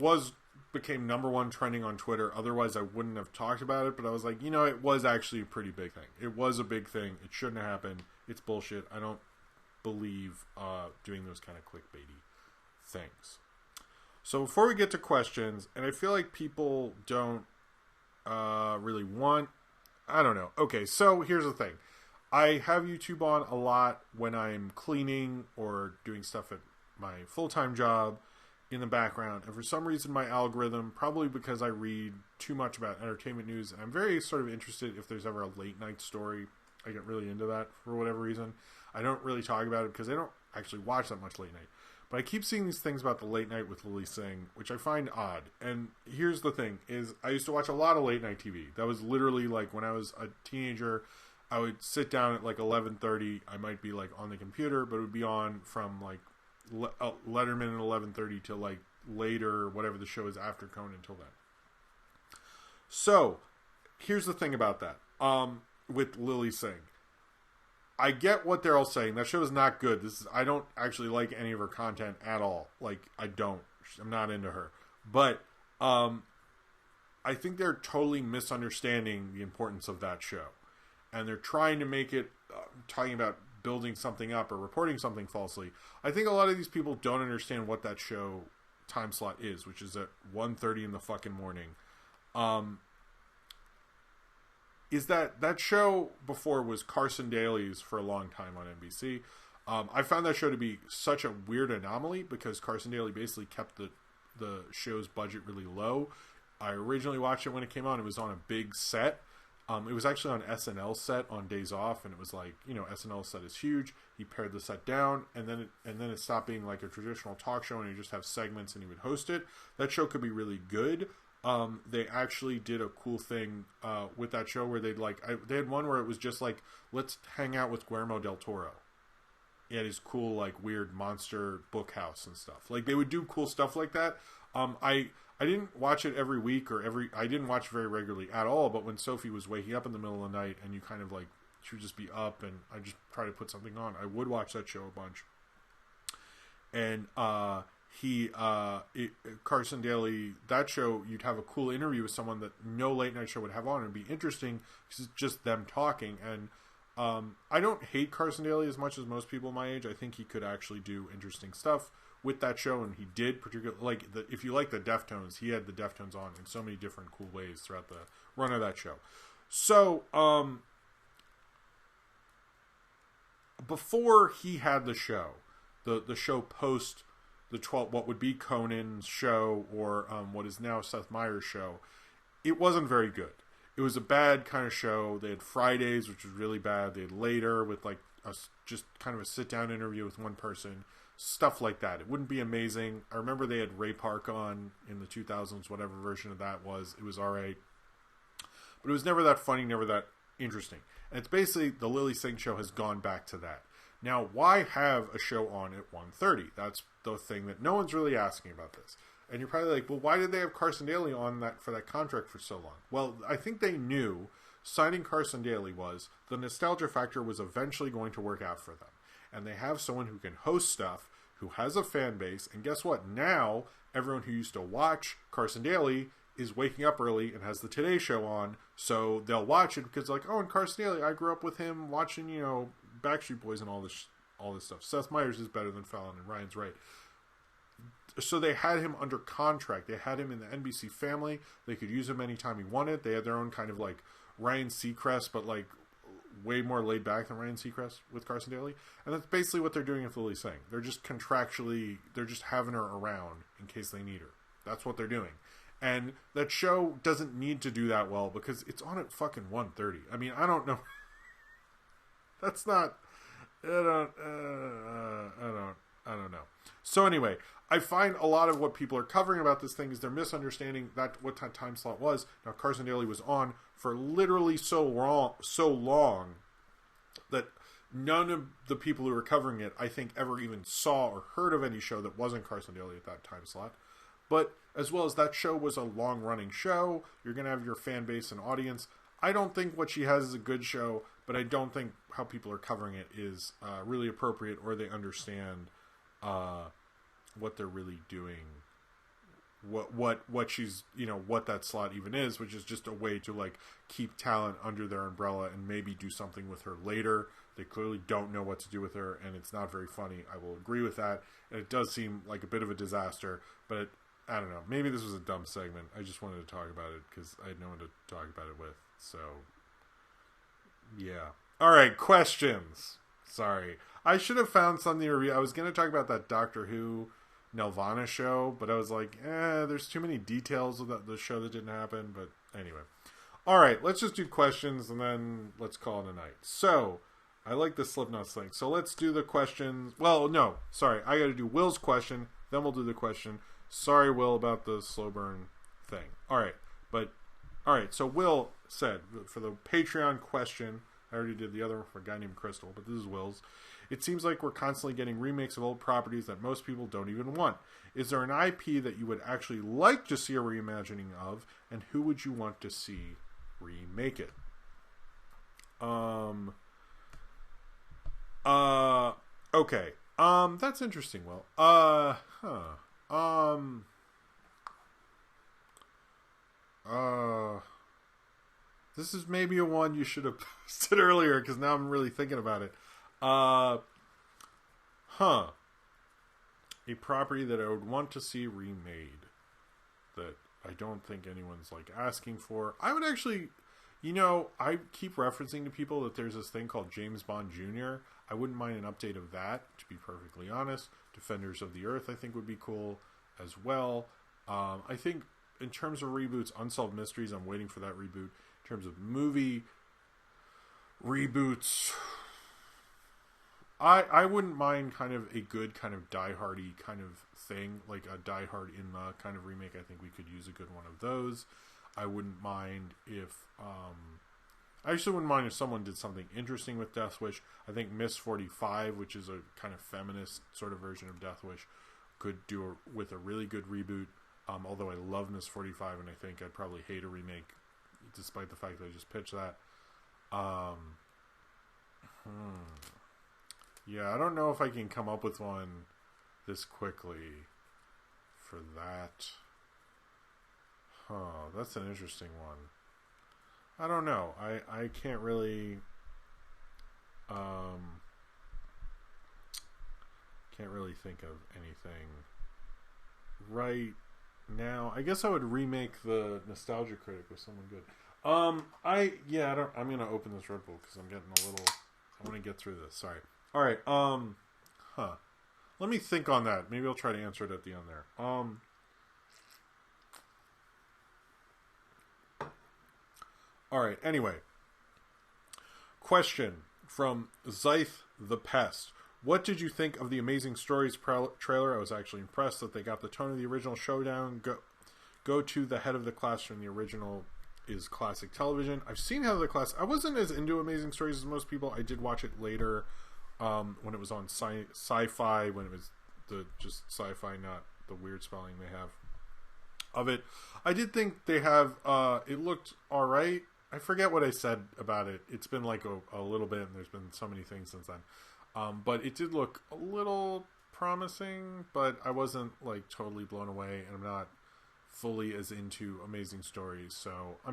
became number one trending on Twitter. Otherwise, I wouldn't have talked about it. But I was like, it was actually a pretty big thing. It was a big thing. It shouldn't have happened. It's bullshit. I don't believe doing those kind of clickbaity things. So before we get to questions, and I feel like people don't really want, I don't know. Okay, so here's the thing. I have YouTube on a lot when I'm cleaning or doing stuff at my full-time job in the background. And for some reason, my algorithm, probably because I read too much about entertainment news, and I'm very sort of interested if there's ever a late-night story. I get really into that for whatever reason. I don't really talk about it because I don't actually watch that much late night. But I keep seeing these things about the late night with Lily Singh, which I find odd. And here's the thing, is I used to watch a lot of late night TV. That was literally like when I was a teenager, I would sit down at like 11:30. I might be like on the computer, but it would be on from like Letterman at 11:30 till like later, whatever the show is after Conan until then. So here's the thing about that. With Lily Singh, I get what they're all saying. That show is not good. I don't actually like any of her content at all. Like, I'm not into her. But I think they're totally misunderstanding the importance of that show. And they're trying to make it talking about building something up or reporting something falsely. I think a lot of these people don't understand what that show time slot is, which is at 1:30 in the fucking morning. Is that show before was Carson Daly's for a long time on NBC. I found that show to be such a weird anomaly because Carson Daly basically kept the show's budget really low. I originally watched it when it came on. It was on a big set. It was actually on SNL's set on days off, and it was like, SNL's set is huge. He pared the set down, and then it stopped being like a traditional talk show, and he just have segments, and he would host it. That show could be really good. They actually did a cool thing with that show where they had one where it was just like, let's hang out with Guillermo del Toro. He had his cool, like, weird monster book house and stuff. Like, they would do cool stuff like that. I didn't watch it every week I didn't watch very regularly at all, but when Sophie was waking up in the middle of the night and you kind of like, she would just be up and I just try to put something on, I would watch that show a bunch. And, Carson Daly, that show, you'd have a cool interview with someone that no late night show would have on. It'd be interesting because it's just them talking. And I don't hate Carson Daly as much as most people my age. I think he could actually do interesting stuff with that show, and he did. Particularly, if you like the Deftones, he had the Deftones on in so many different cool ways throughout the run of that show. So before he had the show, the show post what would be Conan's show or what is now Seth Meyers' show, it wasn't very good. It was a bad kind of show. They had Fridays, which was really bad. They had Later with like just kind of a sit-down interview with one person. Stuff like that. It wouldn't be amazing. I remember they had Ray Park on in the 2000s, whatever version of that was. It was alright. But it was never that funny, never that interesting. And it's basically the Lily Singh show has gone back to that. Now, why have a show on at 1:30? That's the thing that no one's really asking about this. And you're probably like, well, why did they have Carson Daly on that for that contract for so long? Well, I think they knew signing Carson Daly was the nostalgia factor was eventually going to work out for them. And they have someone who can host stuff, who has a fan base, and guess what? Now, everyone who used to watch Carson Daly is waking up early and has the Today Show on, so they'll watch it because like, oh, and Carson Daly, I grew up with him watching, Backstreet Boys and all this stuff. Seth Meyers is better than Fallon, and Ryan's right. So they had him under contract. They had him in the NBC family. They could use him anytime he wanted. They had their own kind of like Ryan Seacrest, but like way more laid back than Ryan Seacrest with Carson Daly. And that's basically what they're doing with Lily Singh. They're just they're just having her around in case they need her. That's what they're doing. And that show doesn't need to do that well because it's on at fucking 1:30. I mean, I don't know. That's not. I don't know. So anyway, I find a lot of what people are covering about this thing is they're misunderstanding that what time slot was. Now Carson Daly was on for literally so long that none of the people who were covering it, I think, ever even saw or heard of any show that wasn't Carson Daly at that time slot. But as well as that show was a long-running show, you're going to have your fan base and audience. I don't think what she has is a good show, but I don't think how people are covering it is really appropriate or they understand what they're really doing. What she's, what that slot even is, which is just a way to like keep talent under their umbrella and maybe do something with her later. They clearly don't know what to do with her, and it's not very funny. I will agree with that. And it does seem like a bit of a disaster, but I don't know. Maybe this was a dumb segment. I just wanted to talk about it because I had no one to talk about it with. So, yeah. All right, questions. Sorry. I should have found something to review. I was going to talk about that Doctor Who Nelvana show, but I was like, there's too many details of the show that didn't happen. But anyway. All right, let's just do questions and then let's call it a night. So, I like the Slipknot thing. So let's do the questions. Well, no, sorry. I got to do Will's question, then we'll do the question. Sorry, Will, about the slow burn thing. All right, so Will said, for the Patreon question, I already did the other one for a guy named Crystal, but this is Will's. It seems like we're constantly getting remakes of old properties that most people don't even want. Is there an IP that you would actually like to see a reimagining of, and who would you want to see remake it? Okay. That's interesting, Will. This is maybe a one you should have posted earlier because now I'm really thinking about it. A property that I would want to see remade that I don't think anyone's like asking for. I would actually, I keep referencing to people that there's this thing called James Bond Jr. I wouldn't mind an update of that, to be perfectly honest. Defenders of the Earth I think would be cool as well. I think in terms of reboots, Unsolved Mysteries, I'm waiting for that reboot. In terms of movie reboots, I wouldn't mind kind of a good kind of Die Hardy kind of thing, like a Die Hard in the kind of remake. I think we could use a good one of those. I wouldn't mind if I actually wouldn't mind if someone did something interesting with Death Wish. I think Miss 45, which is a kind of feminist sort of version of Death Wish, could do with a really good reboot. Although I love Miss 45, and I think I'd probably hate a remake, despite the fact that I just pitched that. Yeah, I don't know if I can come up with one this quickly for that. That's an interesting one. I don't know. I can't really think of anything right now. I guess I would remake the Nostalgia Critic with someone good. I'm gonna open this Red Bull because I'm getting a little. I want to get through this. Sorry. All right. Let me think on that. Maybe I'll try to answer it at the end there. All right. Anyway, question from Zyth the Pest. What did you think of the Amazing Stories trailer? I was actually impressed that they got the tone of the original showdown. Go to the head of the class from the original is classic television. I've seen Head of the Class. I wasn't as into Amazing Stories as most people. I did watch it later when it was on sci-fi, when it was just sci-fi, not the weird spelling they have of it. I did think they have, it looked alright. I forget what I said about it. It's been like a little bit, and there's been so many things since then. But it did look a little promising, but I wasn't like totally blown away, and I'm not fully as into Amazing Stories. So I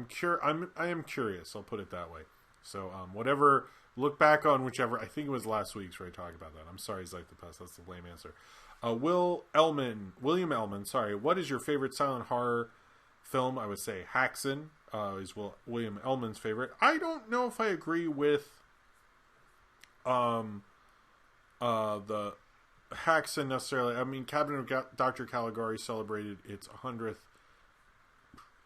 am curious. I'll put it that way. So whatever, look back on whichever. I think it was last week's where I talked about that. I'm sorry, Zyke the Pest. That's the lame answer. William Ellman. Sorry. What is your favorite silent horror film? I would say Haxan is William Ellman's favorite. I don't know if I agree with the Haxan necessarily. I mean, Cabinet of Dr. Caligari celebrated its 100th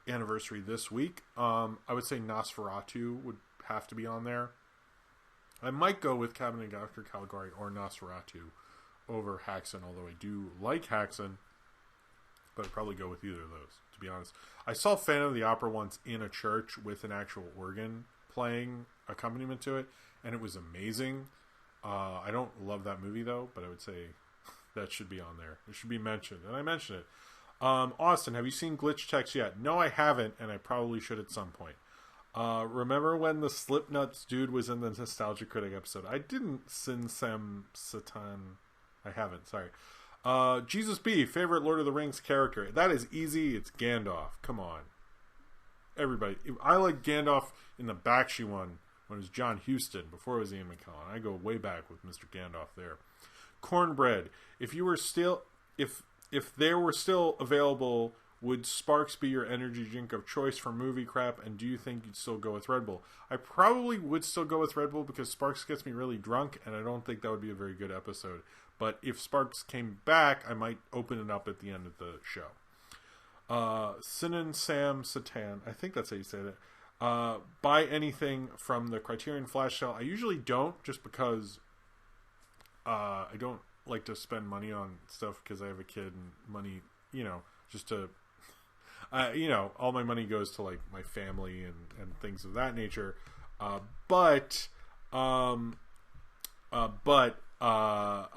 anniversary this week. I would say Nosferatu would have to be on there. I might go with Cabinet of Dr. Caligari or Nosferatu over Haxan, although I do like Haxan, but I'd probably go with either of those, to be honest. I saw Phantom of the Opera once in a church with an actual organ playing accompaniment to it, and it was amazing. I don't love that movie, though, but I would say that should be on there. It should be mentioned, and I mentioned it. Austin, have you seen Glitch Text yet? No, I haven't, and I probably should at some point. Remember when the Slipnuts dude was in the Nostalgia Critic episode? I didn't. Sin Sam Satan. I haven't, sorry. Jesus B, favorite Lord of the Rings character. That is easy. It's Gandalf. Come on. Everybody. I like Gandalf in the Bakshi one when it was John Huston, before it was Ian McKellen. I go way back with Mr. Gandalf there. Cornbread. If you were still... If they were still available, would Sparks be your energy drink of choice for movie crap, and do you think you'd still go with Red Bull? I probably would still go with Red Bull because Sparks gets me really drunk, and I don't think that would be a very good episode. But if Sparks came back, I might open it up at the end of the show. Sinan Sam Satan, I think that's how you say that. Buy anything from the Criterion Flash sale. I usually don't, just because I don't like to spend money on stuff because I have a kid and money, just to, all my money goes to like my family and things of that nature. But I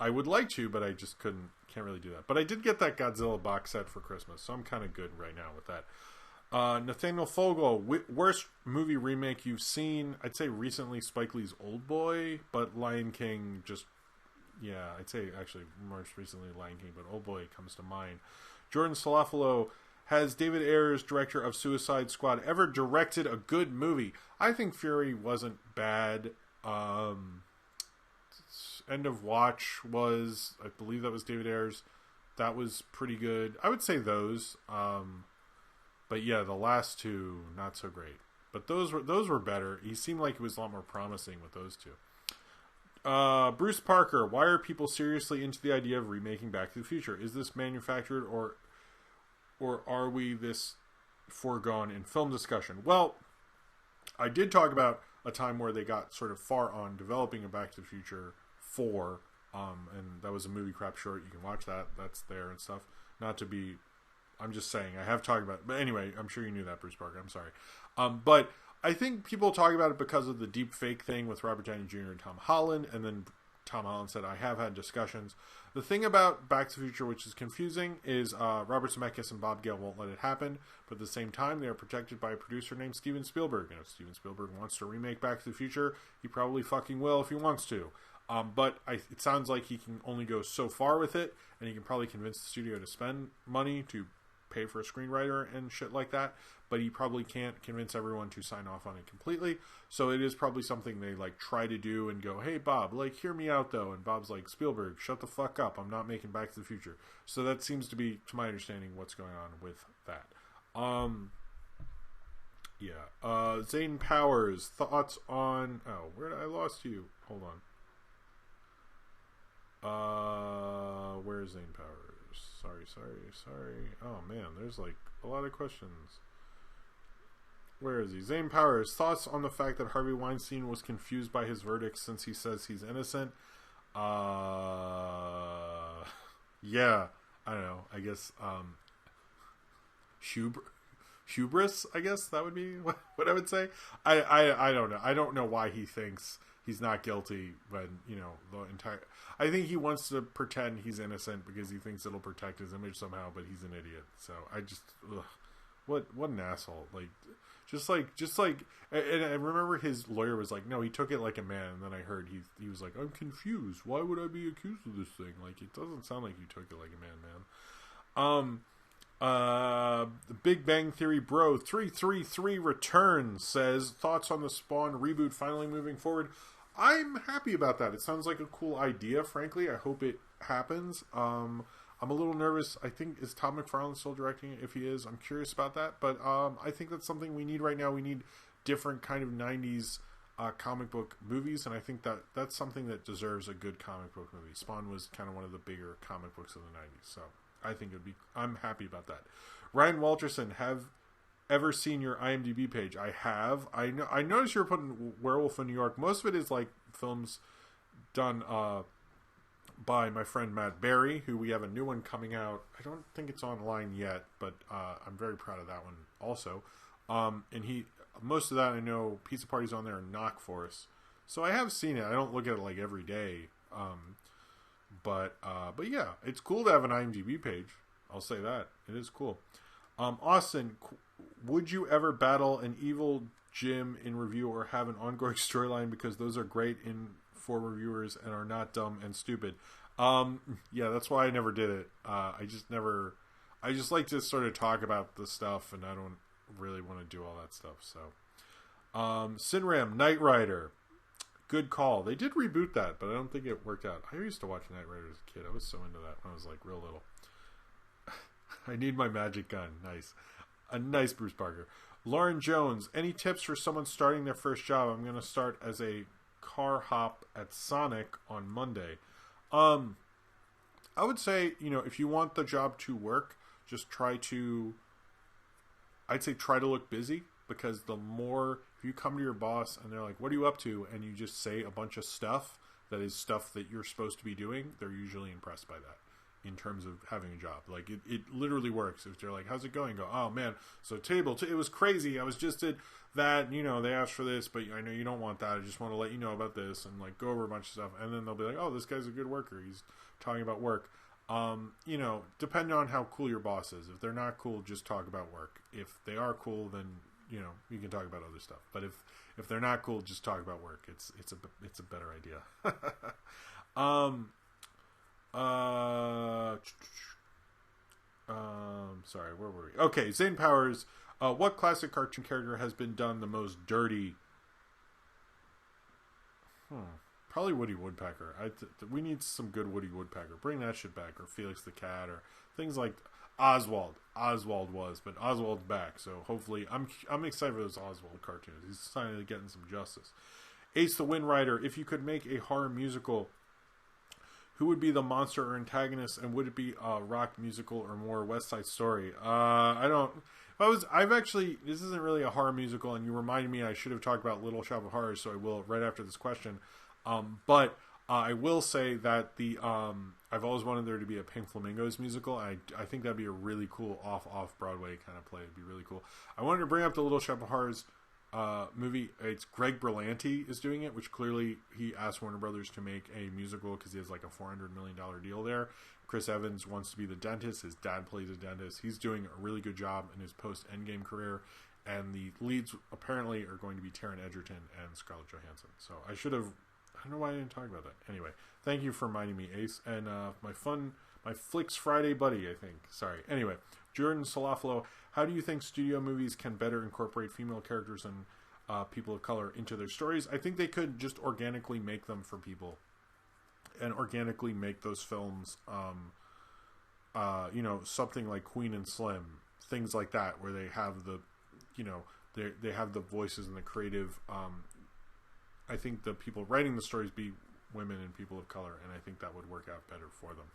would like to, but I just can't really do that. But I did get that Godzilla box set for Christmas, so I'm kind of good right now with that. Nathaniel Fogel, worst movie remake you've seen? I'd say recently Spike Lee's Old Boy, but Lion King I'd say actually most recently Lion King, but Old Boy comes to mind. Jordan Salafalo, has David Ayers, director of Suicide Squad, ever directed a good movie? I think Fury wasn't bad. End of Watch was, I believe that was David Ayers. That was pretty good. I would say those. But yeah, the last two, not so great. But those were better. He seemed like he was a lot more promising with those two. Bruce Parker, why are people seriously into the idea of remaking Back to the Future? Is this manufactured or are we this foregone in film discussion? Well, I did talk about a time where they got sort of far on developing a Back to the Future 4, and that was a movie crap short. You can watch that. That's there and stuff. I'm just saying, I have talked about it. But anyway, I'm sure you knew that, Bruce Parker. I'm sorry. But I think people talk about it because of the deep fake thing with Robert Downey Jr. and Tom Holland, and then Tom Holland said, I have had discussions. The thing about Back to the Future, which is confusing, is Robert Zemeckis and Bob Gale won't let it happen, but at the same time, they are protected by a producer named Steven Spielberg, and if Steven Spielberg wants to remake Back to the Future, he probably fucking will if he wants to. But it sounds like he can only go so far with it, and he can probably convince the studio to spend money to pay for a screenwriter and shit like that, but he probably can't convince everyone to sign off on it completely. So it is probably something they like try to do and go, hey Bob, like hear me out though. And Bob's like, Spielberg, shut the fuck up. I'm not making Back to the Future. So that seems to be, to my understanding, what's going on with that. Zane Powers, thoughts on, where did I lost you? Hold on. Where's Zane Powers? Sorry. Oh man, there's like a lot of questions. Where is he? Zane Powers, thoughts on the fact that Harvey Weinstein was confused by his verdict since he says he's innocent? Yeah, I don't know. I guess, hubris, I guess that would be what I would say. I don't know. I don't know why he thinks he's not guilty when, I think he wants to pretend he's innocent because he thinks it'll protect his image somehow, but he's an idiot. So I just, what an asshole. Just like, and I remember his lawyer was like, no, he took it like a man. And then I heard he was like, I'm confused. Why would I be accused of this thing? Like, it doesn't sound like you took it like a man. The Big Bang Theory bro 333 returns, says thoughts on the Spawn reboot finally moving forward. I'm happy about that. It sounds like a cool idea, frankly. I hope it happens. I'm a little nervous. I think, is Todd McFarlane still directing it? If he is, I'm curious about that. But I think that's something we need right now. We need different kind of 90s comic book movies, and I think that's something that deserves a good comic book movie. Spawn was kind of one of the bigger comic books of the 90s, so I think I'm happy about that. Ryan Walterson, have ever seen your IMDb page? I have. I noticed you're putting Werewolf in New York. Most of it is like films done by my friend Matt Berry, who we have a new one coming out. I don't think it's online yet, but I'm very proud of that one also. And most of that I know Pizza Party's on there and Knock Force. So I have seen it. I don't look at it like every day. But yeah, it's cool to have an IMDb page. I'll say that. It is cool. Austin, would you ever battle an evil Jim in review or have an ongoing storyline, because those are great for reviewers and are not dumb and stupid? Yeah, that's why I never did it. I just like to sort of talk about the stuff, and I don't really want to do all that stuff. So, Sinram, Knight Rider, good call. They did reboot that, but I don't think it worked out. I used to watch Knight Rider as a kid. I was so into that when I was like real little. I need my magic gun. Nice. A nice Bruce Parker. Lauren Jones, any tips for someone starting their first job? I'm going to start as a car hop at Sonic on Monday. I would say, if you want the job to work, just try to look busy, because if you come to your boss and they're like, what are you up to? And you just say a bunch of stuff that is stuff that you're supposed to be doing, they're usually impressed by that. In terms of having a job, like it literally works. If they're like, "How's it going?" Go, "Oh man, so it was crazy. I was just at that. They asked for this, but I know you don't want that. I just want to let you know about this," and like go over a bunch of stuff. And then they'll be like, "Oh, this guy's a good worker. He's talking about work." Depending on how cool your boss is. If they're not cool, just talk about work. If they are cool, then you can talk about other stuff. But if they're not cool, just talk about work. It's a better idea. Sorry, where were we? Okay, Zane Powers. What classic cartoon character has been done the most dirty? Probably Woody Woodpecker. We need some good Woody Woodpecker. Bring that shit back, or Felix the Cat, or things like Oswald. Oswald was, but Oswald's back, so hopefully I'm excited for those Oswald cartoons. He's finally getting some justice. Ace the Wind Rider. If you could make a horror musical, who would be the monster or antagonist, and would it be a rock musical or more West Side Story? This isn't really a horror musical, and you reminded me I should have talked about Little Shop of Horrors, so I will right after this question. But I will say that I've always wanted there to be a Pink Flamingos musical. I think that'd be a really cool off Broadway kind of play. It'd be really cool. I wanted to bring up the Little Shop of Horrors movie. It's Greg Berlanti is doing it, which clearly he asked Warner Brothers to make a musical because he has like a $400 million deal there. Chris Evans wants to be the dentist. His dad plays a dentist. He's doing a really good job in his post-Endgame career. And the leads apparently are going to be Taron Egerton and Scarlett Johansson. So I don't know why I didn't talk about that. Anyway, thank you for reminding me, Ace. And my Flicks Friday buddy, I think. Sorry. Anyway, Jordan Solaflo, how do you think studio movies can better incorporate female characters and people of color into their stories? I think they could just organically make them for people, and organically make those films, something like Queen and Slim, things like that, where they have the, they have the voices and the creative. I think the people writing the stories be women and people of color, and I think that would work out better for them.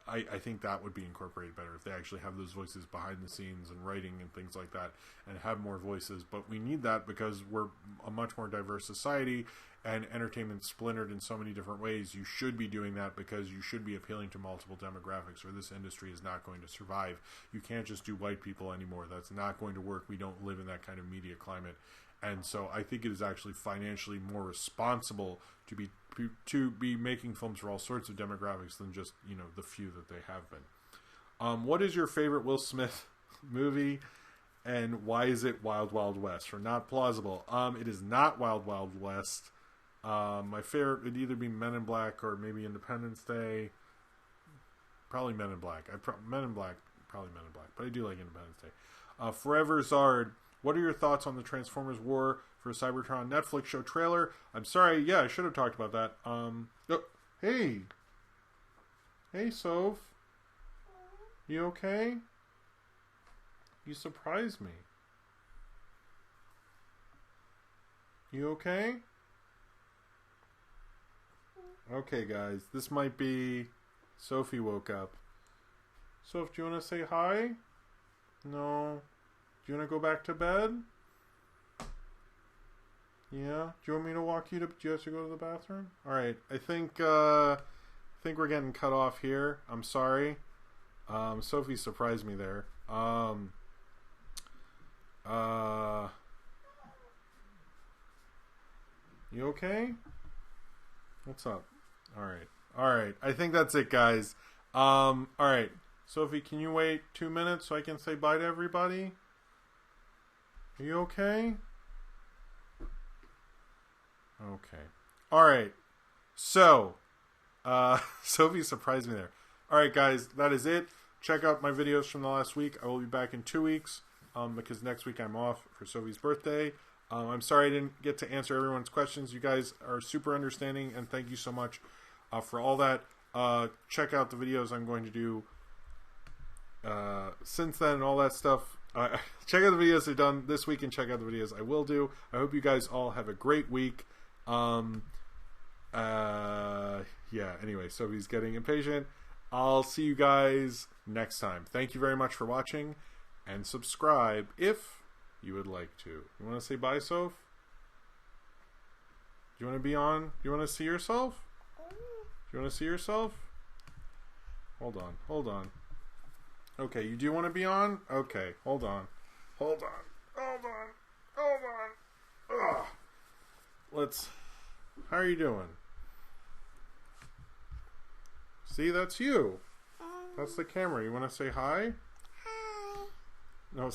I think that would be incorporated better if they actually have those voices behind the scenes and writing and things like that, and have more voices. But we need that because we're a much more diverse society, and entertainment's splintered in so many different ways. You should be doing that because you should be appealing to multiple demographics, or this industry is not going to survive. You can't just do white people anymore. That's not going to work. We don't live in that kind of media climate. And so I think it is actually financially more responsible to be making films for all sorts of demographics than just, you know, the few that they have been. What is your favorite Will Smith movie, and why is it Wild Wild West or Not Plausible? It is not Wild Wild West. My favorite would either be Men in Black or maybe Independence Day. Probably Men in Black. Probably Men in Black, but I do like Independence Day. Forever Zard. What are your thoughts on the Transformers War for Cybertron Netflix show trailer? I'm sorry, yeah, I should have talked about that. Oh, hey, Soph, you okay? You surprised me. You okay? Okay, guys, this might be... Sophie woke up. Soph, do you want to say hi? No. Do you want to go back to bed? Yeah? Do you want me to walk you to... Do you have to go to the bathroom? Alright, I think we're getting cut off here. I'm sorry. Sophie surprised me there. You okay? What's up? Alright. I think that's it, guys. Alright. Sophie, can you wait 2 minutes so I can say bye to everybody? Are you okay? Okay. Alright. So, Sophie surprised me there. Alright, guys, that is it. Check out my videos from the last week. I will be back in 2 weeks, because next week I'm off for Sophie's birthday. I'm sorry I didn't get to answer everyone's questions. You guys are super understanding, and thank you so much for all that. Check out the videos I'm going to do since then and all that stuff. Check out the videos I've done this week and check out the videos I will do. I hope you guys all have a great week. Yeah, anyway, Sophie's getting impatient. I'll see you guys next time. Thank you very much for watching, and subscribe if you would like to. You want to say bye, Soph? Do you want to be on? Do you want to see yourself? Do you want to see yourself? Hold on. Okay, you do want to be on? Okay, hold on. Ugh. How are you doing? See, that's you. That's the camera. You want to say hi? Hi. No,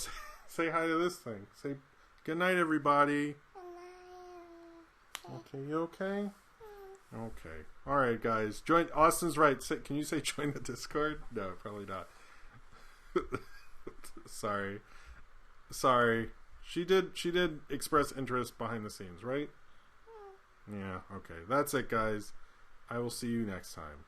say hi to this thing. Say good night, everybody. Good night. Okay, you okay? Okay. All right, guys. Join. Austin's right. Can you say join the Discord? No, probably not. Sorry. She did express interest behind the scenes, right? Yeah. Okay. That's it, guys. I will see you next time.